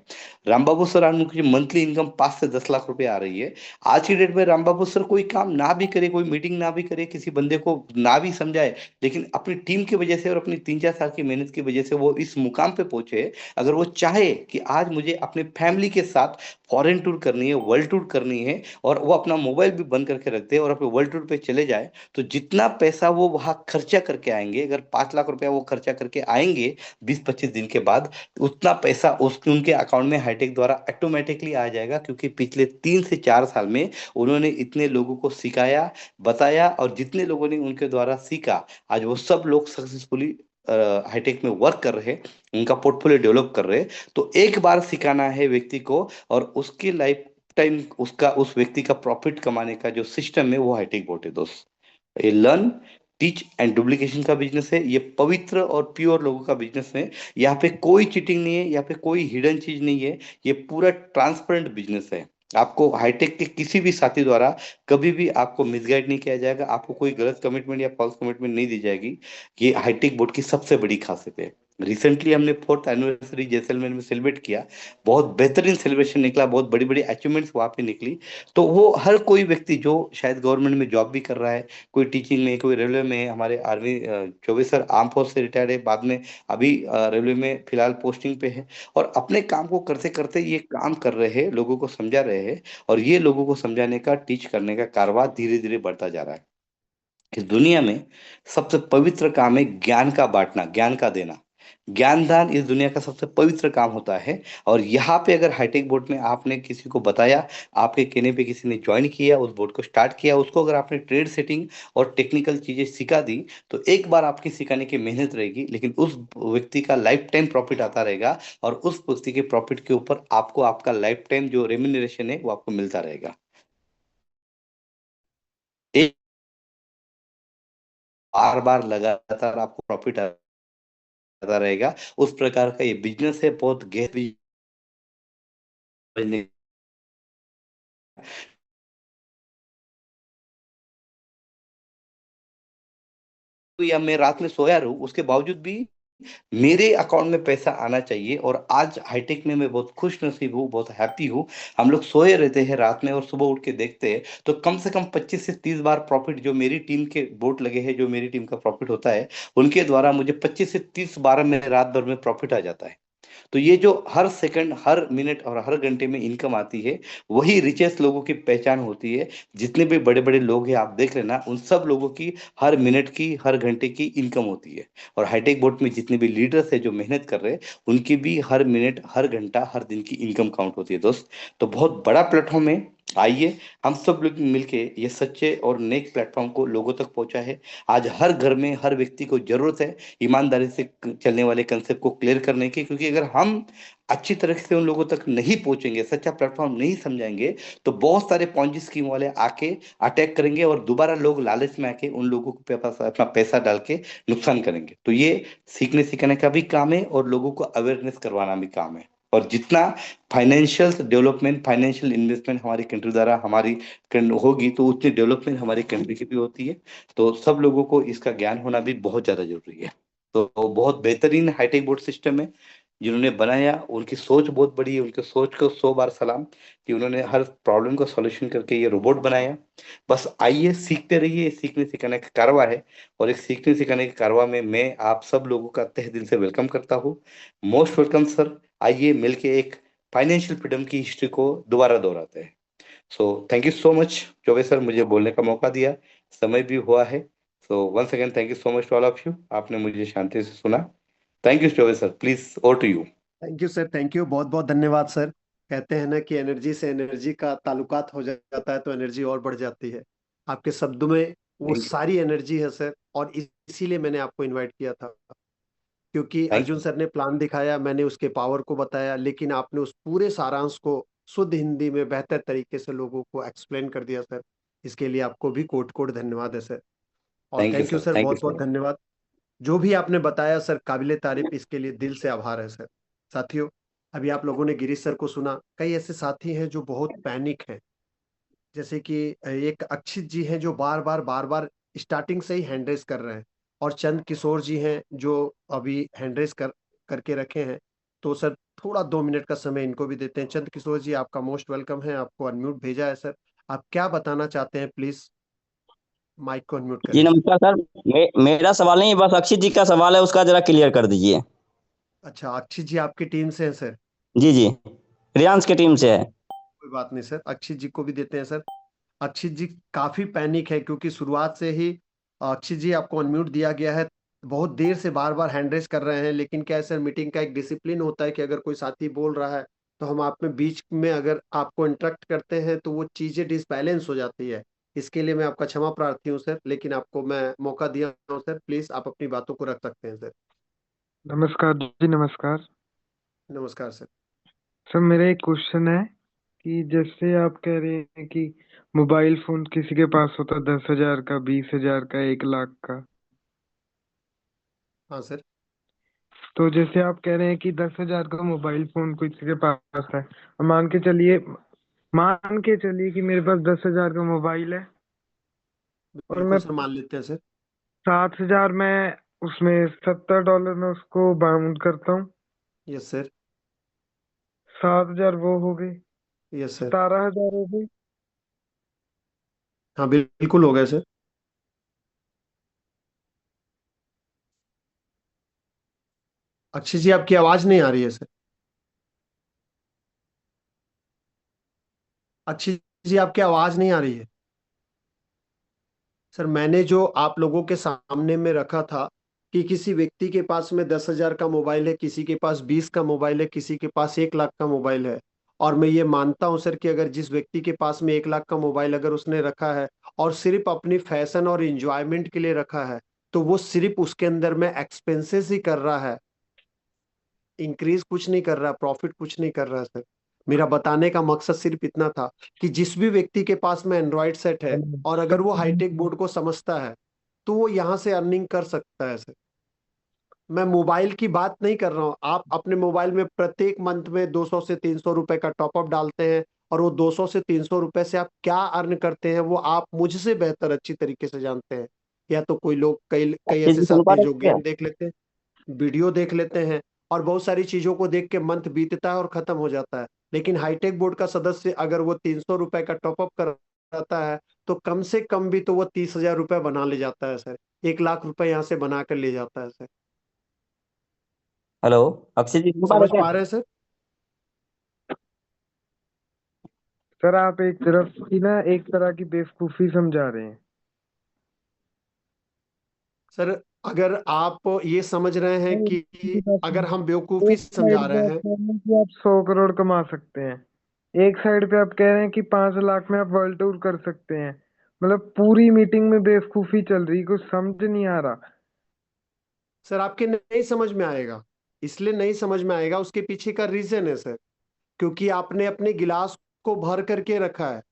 राम बाबू सर उनकी मंथली इनकम 5 से 10 लाख रुपए आ रही है। आज की डेट में राम बाबू सर कोई काम ना भी करे, कोई मीटिंग ना भी करे, किसी बंदे को ना भी समझाए, लेकिन अपनी टीम की वजह से और अपनी 3-4 साल की मेहनत की वजह से वो इस मुकाम पे पहुंचे। अगर वो चाहे कि आज मुझे अपने फैमिली के साथ फॉरेन टूर करनी है, वर्ल्ड टूर करनी है, और वो अपना मोबाइल भी बंद करके रख दे और अपने वर्ल्ड टूर पे चले जाए, तो जितना पैसा वो वहां खर्चा करके आएंगे, अगर 5 लाख रुपया वो खर्चा करके आएंगे 20-25 दिन के बाद, उतना पैसा उसके उनके अकाउंट में हाईटेक द्वारा ऑटोमेटिकली आ जाएगा। क्योंकि पिछले 3 से 4 साल में उन्होंने इतने लोगों को सिखाया, बताया, और जितने लोगों ने उनके द्वारा सीखा, आज वो सब लोग सक्सेसफुली हाईटेक में वर्क कर रहे हैं, उनका पोर्टफोलियो डेवलप कर रहे हैं। तो एक बार सिखाना है व्यक्ति को और उसकी लाइफ टाइम उसका, उस व्यक्ति का प्रॉफिट कमाने का जो सिस्टम है वो हाईटेक बोट है दोस्त। ये लर्न, टीच एंड डुप्लीकेशन का बिजनेस है, ये पवित्र और प्योर लोगों का बिजनेस है। यहाँ पे कोई चीटिंग नहीं है, यहाँ पे कोई हिडन चीज नहीं है, ये पूरा ट्रांसपेरेंट बिजनेस है। आपको हाईटेक के किसी भी साथी द्वारा कभी भी आपको मिसगाइड नहीं किया जाएगा, आपको कोई गलत कमिटमेंट या फॉल्स कमिटमेंट नहीं दी जाएगी। ये हाईटेक बोर्ड की सबसे बड़ी खासियत है। रिसेंटली हमने 4th एनिवर्सरी जैसलमेर में सेलिब्रेट किया, बहुत बेहतरीन सेलिब्रेशन निकला, बहुत बड़ी बड़ी अचीवमेंट्स वहां पे निकली। तो वो हर कोई व्यक्ति जो शायद गवर्नमेंट में जॉब भी कर रहा है, कोई टीचिंग में, कोई रेलवे में, हमारे army Choubey sir arm force से रिटायर्ड है, बाद में अभी रेलवे में फिलहाल पोस्टिंग पे है, और अपने काम को करते करते ये काम कर रहे हैं, लोगों को समझा रहे हैं। और ये लोगों को समझाने का, टीच करने का कारवा धीरे धीरे बढ़ता जा रहा है। इस दुनिया में सबसे पवित्र काम है ज्ञान का बांटना, ज्ञान का देना। ज्ञान दान इस दुनिया का सबसे पवित्र काम होता है। और यहाँ पे अगर हाईटेक बोर्ड में आपने किसी को बताया, आपके कहने पे किसी ने ज्वाइन किया, उस बोर्ड को स्टार्ट किया, उसको अगर आपने ट्रेड सेटिंग और टेक्निकल चीजें सिखा दी, तो एक बार आपकी सिखाने की मेहनत रहेगी, लेकिन उस व्यक्ति का लाइफ टाइम प्रॉफिट आता रहेगा। और उस व्यक्ति के प्रॉफिट के ऊपर आपको आपका लाइफ टाइम जो रेम्यूनरेशन है वो आपको मिलता रहेगा। एक बार बार लगातार आपको प्रॉफिट आता रहेगा। उस प्रकार का ये बिजनेस है, बहुत गहरी समझने। या मैं रात में सोया रहूं उसके बावजूद भी मेरे अकाउंट में पैसा आना चाहिए। और आज हाईटेक में मैं बहुत खुश नसीब हूँ, बहुत हैप्पी हूँ। हम लोग सोए रहते हैं रात में और सुबह उठ के देखते हैं तो कम से कम 25 से 30 बार प्रॉफिट जो मेरी टीम के बोट लगे हैं, जो मेरी टीम का प्रॉफिट होता है, उनके द्वारा मुझे 25 से 30 बार में रात भर में प्रॉफिट आ जाता है। तो ये जो हर सेकंड, हर मिनट और हर घंटे में इनकम आती है, वही रिचेस्ट लोगों की पहचान होती है। जितने भी बड़े बड़े लोग हैं आप देख लेना, उन सब लोगों की हर मिनट की, हर घंटे की इनकम होती है। और हाईटेक बोर्ड में जितने भी लीडर्स है जो मेहनत कर रहे हैं, उनकी भी हर मिनट, हर घंटा, हर दिन की इनकम काउंट होती है दोस्त। तो बहुत बड़ा प्लेटफॉर्म है। आइए हम सब लोग मिलके ये सच्चे और नेक प्लेटफॉर्म को लोगों तक पहुंचा है। आज हर घर में हर व्यक्ति को जरूरत है ईमानदारी से चलने वाले कंसेप्ट को क्लियर करने की, क्योंकि अगर हम अच्छी तरह से उन लोगों तक नहीं पहुंचेंगे, सच्चा प्लेटफॉर्म नहीं समझाएंगे, तो बहुत सारे पॉन्जी स्कीम वाले आके अटैक करेंगे और दोबारा लोग लालच में आके उन लोगों के पास अपना पैसा डाल के नुकसान करेंगे। तो ये सीखने सिखाने का भी काम है और लोगों को अवेयरनेस करवाना भी काम है। और जितना फाइनेंशियल डेवलपमेंट, फाइनेंशियल इन्वेस्टमेंट हमारी कंट्री द्वारा हमारी होगी, तो उतनी डेवलपमेंट हमारी कंट्री की भी होती है। तो सब लोगों को इसका ज्ञान होना भी बहुत ज्यादा जरूरी है। तो बहुत बेहतरीन हाईटेक बोर्ड सिस्टम है जिन्होंने बनाया। उनकी सोच बहुत बड़ी है, उनके सोच को 100 बार सलाम कि उन्होंने हर प्रॉब्लम का सॉल्यूशन करके ये रोबोट बनाया। बस आइए सीखते रहिए, सीखने सिखाने का कारवा है। और एक सीखने सिखाने के कारवा में मैं आप सब लोगों का तहे दिल से वेलकम करता हूँ। Most welcome sir. आइए मिलके एक फाइनेंशियल फ्रीडम की हिस्ट्री को दोबारा दोहराते हैं। So thank you so much Choubey sir, मुझे बोलने का मौका दिया, समय भी हुआ है। So once again thank you so much to all of you, आपने मुझे शांति से सुना। Thank you Choubey sir, please over to you. Thank you sir, thank you, बहुत बहुत धन्यवाद सर। कहते हैं ना कि एनर्जी से एनर्जी का ताल्लुकात हो जाता है तो एनर्जी और बढ़ जाती है। आपके शब्दों में वो थैंक यू। सारी एनर्जी है सर, और इसीलिए मैंने आपको इनवाइट किया था। क्योंकि थैंक अर्जुन यू। सर ने प्लान दिखाया, मैंने उसके पावर को बताया, लेकिन आपने उस पूरे सारांश को शुद्ध हिंदी में बेहतर तरीके से लोगों को एक्सप्लेन कर दिया सर। इसके लिए आपको भी कोट कोट धन्यवाद है सर। और thank you thank you sir. Sir, thank you बहुत सो बहुत मच। धन्यवाद। जो भी आपने बताया सर, काबिले तारीफ, इसके लिए दिल से आभार है सर। साथियों, अभी आप लोगों ने गिरीश सर को सुना। कई ऐसे साथी हैं जो बहुत पैनिक हैं, जैसे कि एक अक्षित जी हैं जो बार बार स्टार्टिंग से ही हैंड रेस कर रहे हैं, और चंद किशोर जी हैं जो अभी हैंड रेस करके रखे हैं। तो सर, थोड़ा 2 मिनट का समय इनको भी देते हैं। चंद किशोर जी, आपका मोस्ट वेलकम है, आपको अनम्यूट भेजा है सर। आप क्या बताना चाहते हैं, प्लीज माइक को अनम्यूट जी करें सर। नमस्कार सर। मेरा सवाल नहीं, बस अक्षित जी का सवाल है, उसका जरा क्लियर कर दीजिए। अच्छा, अक्षित जी आपकी टीम से हैं सर? जी जी, रियांश की टीम से है। कोई बात नहीं सर, अक्षित जी को भी देते हैं सर। अक्षित जी काफी पैनिक है, क्योंकि शुरुआत से ही अक्षित जी आपको अनम्यूट दिया गया है। बहुत देर से बार बार हैंड रेस कर रहे हैं, लेकिन क्या है सर, मीटिंग का एक डिसिप्लिन होता है कि अगर कोई साथी बोल रहा है तो हम आप में बीच में अगर आपको इंटरप्ट करते हैं तो वो चीजें डिसबैलेंस हो जाती है। इसके लिए मैं आपका क्षमा प्रार्थी हूँ सर, लेकिन आपको मैं मौका दिया हूँ सर, प्लीज आप अपनी बातों को रख सकते हैं सर। नमस्कार जी, नमस्कार। नमस्कार सर। सर मेरा एक क्वेश्चन है कि जैसे आप कह रहे हैं कि मोबाइल फोन किसी के पास होता 10,000 का, 20,000 का, 1 लाख का। हाँ सर। तो जैसे आप कह रहे हैं कि 10,000 का मोबाइल फोन किसी के पास है, और मान के चलिए कि मेरे पास 10,000 का मोबाइल है, और बिल्कुल मैं सर, मान लेते हैं सर। 7,000 में उसमें $70 में उसको बाउंड करता हूँ। Yes sir. 7,000 वो हो गए, यस सर। 17,000 हो गए। हाँ बिल्कुल हो गए सर। अक्षय जी, आपकी आवाज नहीं आ रही है सर। अक्षय जी, आपकी आवाज नहीं आ रही है सर। मैंने जो आप लोगों के सामने में रखा था कि किसी व्यक्ति के पास में 10,000 का मोबाइल है, किसी के पास 20 का मोबाइल है, किसी के पास 1 लाख का मोबाइल है। और मैं ये मानता हूं सर कि अगर जिस व्यक्ति के पास में 1 लाख का मोबाइल अगर उसने रखा है और सिर्फ अपनी फैशन और इंजॉयमेंट के लिए रखा है, तो वो सिर्फ उसके अंदर में एक्सपेंसेस ही कर रहा है, इंक्रीज कुछ नहीं कर रहा, प्रॉफिट कुछ नहीं कर रहा है सर। मेरा बताने का मकसद सिर्फ इतना था कि जिस भी व्यक्ति के पास में एंड्रॉयड सेट है और अगर वो हाईटेक बोर्ड को समझता है, तो वो यहाँ से अर्निंग कर सकता है सर। मैं मोबाइल की बात नहीं कर रहा हूँ। आप अपने मोबाइल में प्रत्येक मंथ में 200 से 300 रुपए का टॉपअप डालते हैं, और वो 200 से 300 रुपए से आप क्या अर्न करते हैं वो आप मुझसे बेहतर अच्छी तरीके से जानते हैं। या तो कोई लोग, कई कई अक्षित ऐसे जी सुन साथी पा हैं रहे जो हैं क्या? गेम देख लेते हैं। वीडियो देख लेते हैं और बहुत सारी चीजों को देख के मंथ बीतता है और खत्म हो जाता है। लेकिन हाईटेक बोर्ड का सदस्य अगर वो 300 रुपए का टॉपअप कराता है तो कम से कम भी तो वो 30,000 रुपए बना ले जाता है सर। 1 लाख रुपए यहाँ से बना कर ले जाता है सर। हेलो। अक्षय जी सुन पा रहे समझ क्या? पा रहे हैं सर? सर आप एक तरफ की ना एक तरह की बेवकूफी समझा रहे हैं। सर अगर आप ये समझ रहे हैं नहीं, कि मेरी बात अगर सुनिए। हम बेवकूफी एक साइड समझा पे रहे आप हैं। कह रहे हैं कि आप 100 करोड़ कमा सकते हैं, एक साइड पे आप कह रहे हैं कि 5 लाख में आप वर्ल्ड टूर कर सकते हैं। मतलब पूरी मीटिंग में बेवकूफी चल रही, कुछ समझ नहीं आ रहा। सर आपके नहीं समझ में आएगा, इसलिए नहीं समझ में आएगा, उसके पीछे का रीजन है सर। क्योंकि आपने अपने गिलास को भर करके रखा है।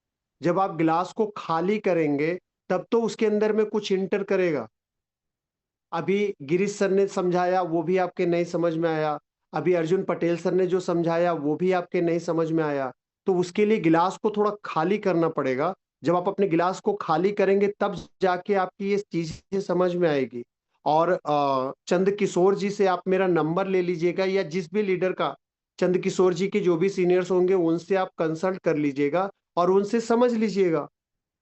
जब आप गिलास को खाली करेंगे तब तो उसके अंदर में कुछ इंटर करेगा। अभी गिरीश सर ने समझाया वो भी आपके नहीं समझ में आया। अभी अर्जुन पटेल सर ने जो समझाया वो भी आपके नहीं समझ में आया। तो उसके लिए गिलास को थोड़ा खाली करना पड़ेगा। जब आप अपने गिलास को खाली करेंगे तब जाके आपकी ये चीजें समझ में आएगी। और चंद किशोर जी से आप मेरा नंबर ले लीजिएगा, या जिस भी लीडर का, चंद किशोर जी के जो भी सीनियर्स होंगे उनसे आप कंसल्ट कर लीजिएगा और उनसे समझ लीजिएगा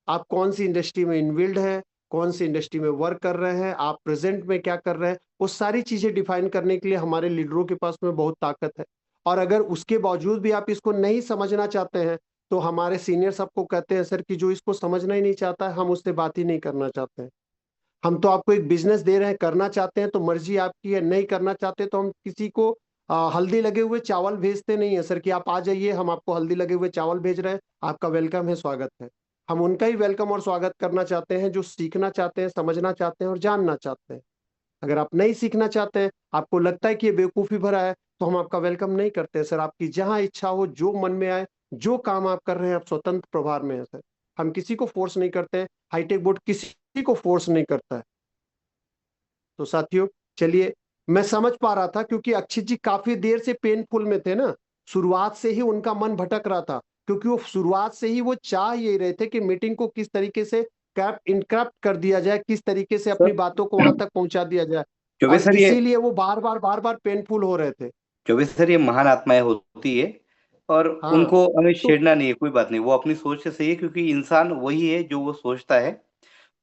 आप कौन सी इंडस्ट्री में इनबिल्ड हैं, कौन सी इंडस्ट्री में वर्क कर रहे हैं, आप प्रेजेंट में क्या कर रहे हैं। वो सारी चीजें डिफाइन करने के लिए हमारे लीडरों के पास में बहुत ताकत है। और अगर उसके बावजूद भी आप इसको नहीं समझना चाहते हैं तो हमारे सीनियर्स आपको कहते हैं सर कि जो इसको समझना ही नहीं चाहता है हम उससे बात ही नहीं करना चाहते हैं। हम तो आपको एक बिजनेस दे रहे हैं, करना चाहते हैं तो मर्जी आपकी है, नहीं करना चाहते तो हम किसी को हल्दी लगे हुए चावल भेजते नहीं है सर कि आप आ जाइए हम आपको हल्दी लगे हुए चावल भेज रहे हैं, आपका वेलकम है, स्वागत है। हम उनका ही वेलकम और स्वागत करना चाहते हैं जो सीखना चाहते हैं, समझना चाहते हैं और जानना चाहते हैं। अगर आप नहीं सीखना चाहते हैं, आपको लगता है कि ये बेवकूफी भरा है, तो हम आपका वेलकम नहीं करते हैं सर। आपकी जहां इच्छा हो, जो मन में आए, जो काम आप कर रहे हैं, आप स्वतंत्र प्रभार में है सर। हम किसी को फोर्स नहीं करते हैं, हाईटेक बोर्ड किसी को फोर्स नहीं करता है। तो साथियों चलिए, मैं समझ पा रहा था क्योंकि अक्षित जी काफी देर से पेनफुल में थे ना। शुरुआत से ही उनका मन भटक रहा था, क्योंकि वो शुरुआत से ही वो चाह यही रहे थे कि मीटिंग को किस तरीके से कैप इनक्रप्ट कर दिया जाए, किस तरीके से अपनी सर बातों को वहां तक पहुंचा दिया जाए। चौबे और सर ये इसीलिए वो बार बार पेनफुल हो रहे थे। चौबे सर ये महान आत्माएं होती है और हाँ। उनको हमें तो छेड़ना नहीं है, कोई बात नहीं, वो अपनी सोच से सही है, क्योंकि इंसान वही है जो वो सोचता है।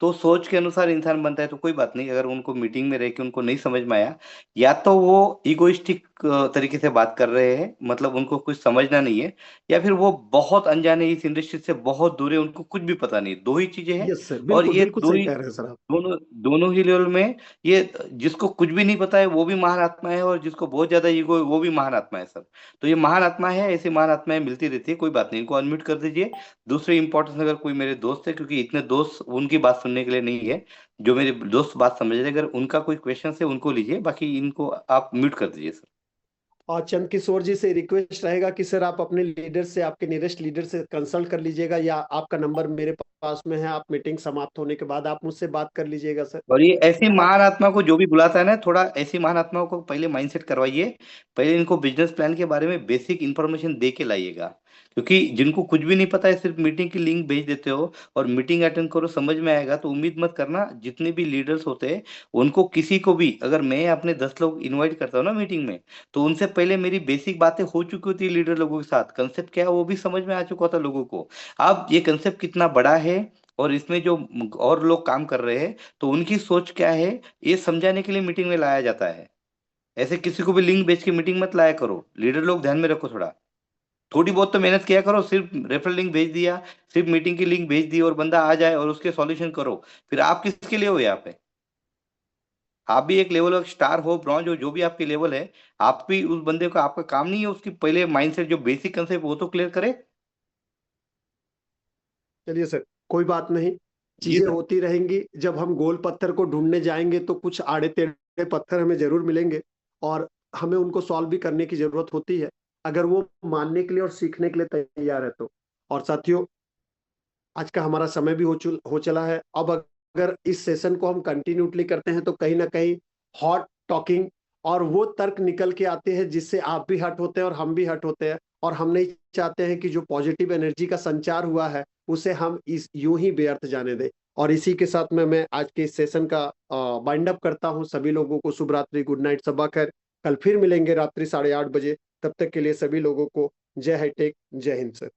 तो सोच के अनुसार इंसान बनता है, तो कोई बात नहीं। अगर उनको मीटिंग में रह के उनको नहीं समझ में आया, या तो वो इगोइस्टिक तरीके से बात कर रहे हैं, मतलब उनको कुछ समझना नहीं है, या फिर वो बहुत अनजाने, इस इंडस्ट्री से बहुत दूर है, उनको कुछ भी पता नहीं। दो ही चीजें हैं। यस सर, और बिल्कुल ये बिल्कुल दो सही ही कह रहे हैं सर आप। दोनों दोनों ही लेवल में, ये जिसको कुछ भी नहीं पता है वो भी महान आत्मा है, और जिसको बहुत ज्यादा ईगो है वो भी महान आत्मा है सर। तो ये महान आत्मा है, ऐसी महान आत्माएं मिलती रहती है, कोई बात नहीं, इनको अनम्यूट कर दीजिए। दूसरी इंपॉर्टेंस, अगर कोई मेरे दोस्त है, क्योंकि इतने दोस्त उनकी बात सुनने के लिए नहीं है, जो मेरे दोस्त बात समझ रहे हैं, अगर उनका कोई क्वेश्चन है उनको लीजिए, बाकी इनको आप म्यूट कर दीजिए सर। और चंद किशोर जी से रिक्वेस्ट रहेगा कि सर आप अपने लीडर से, आपके नियरेस्ट लीडर से कंसल्ट कर लीजिएगा, या आपका नंबर मेरे पास में है, आप मीटिंग समाप्त होने के बाद आप मुझसे बात कर लीजिएगा सर। और ये ऐसी महान आत्मा को जो भी बुलाता है ना, थोड़ा ऐसी महान आत्माओं को पहले माइंडसेट करवाइए। पहले इनको बिजनेस प्लान के बारे में बेसिक इन्फॉर्मेशन दे के लाइएगा, क्योंकि जिनको कुछ भी नहीं पता है, सिर्फ मीटिंग की लिंक भेज देते हो और मीटिंग अटेंड करो, समझ में आएगा, तो उम्मीद मत करना। जितने भी लीडर्स होते हैं उनको किसी को भी, अगर मैं अपने 10 लोग इन्वाइट करता हूँ ना मीटिंग में, तो उनसे पहले मेरी बेसिक बातें हो चुकी होती है लीडर लोगों के साथ, कंसेप्ट क्या है वो भी समझ में आ चुका होता है लोगों को। अब ये कंसेप्ट कितना बड़ा है और इसमें जो और लोग काम कर रहे हैं, तो उनकी सोच क्या है, ये समझाने के लिए मीटिंग में लाया जाता है। ऐसे किसी को भी लिंक भेज के मीटिंग मत लाया करो, लीडर लोग ध्यान में रखो थोड़ा। थोड़ी बहुत तो मेहनत किया करो, सिर्फ रेफरल लिंक भेज दिया, सिर्फ मीटिंग की लिंक भेज दी और बंदा आ जाए और उसके सॉल्यूशन करो, फिर आप किसके लिए हो यहाँ पे? आप भी एक लेवल ऑफ स्टार हो, ब्रॉन्ज हो, जो भी आपकी लेवल है, आप भी उस बंदे को, आपका काम नहीं है उसकी पहले माइंडसेट, जो बेसिक कंसेप्ट वो तो क्लियर करे। चलिए सर, कोई बात नहीं, जी चीजें सर। होती रहेंगी। जब हम गोल पत्थर को ढूंढने जाएंगे तो कुछ आड़े टेढ़े पत्थर हमें जरूर मिलेंगे, और हमें उनको सॉल्व भी करने की जरूरत होती है, अगर वो मानने के लिए और सीखने के लिए तैयार है तो। और साथियों, आज का हमारा समय भी हो चला है। अब अगर इस सेशन को हम कंटिन्यूटली करते हैं तो कहीं ना कहीं हॉट टॉकिंग और वो तर्क निकल के आते हैं जिससे आप भी हट होते हैं और हम भी हट होते हैं। और हम नहीं चाहते हैं कि जो पॉजिटिव एनर्जी का संचार हुआ है उसे हम इस यूं ही व्यर्थ जाने दें। और इसी के साथ में मैं आज के इस सेशन का बाइंड अप करता हूं। सभी लोगों को शुभ रात्रि, गुड नाइट, सबा खैर। कल फिर मिलेंगे रात्रि 8:30 बजे। तब तक के लिए सभी लोगों को जय हाईटेक, जय हिंद सर।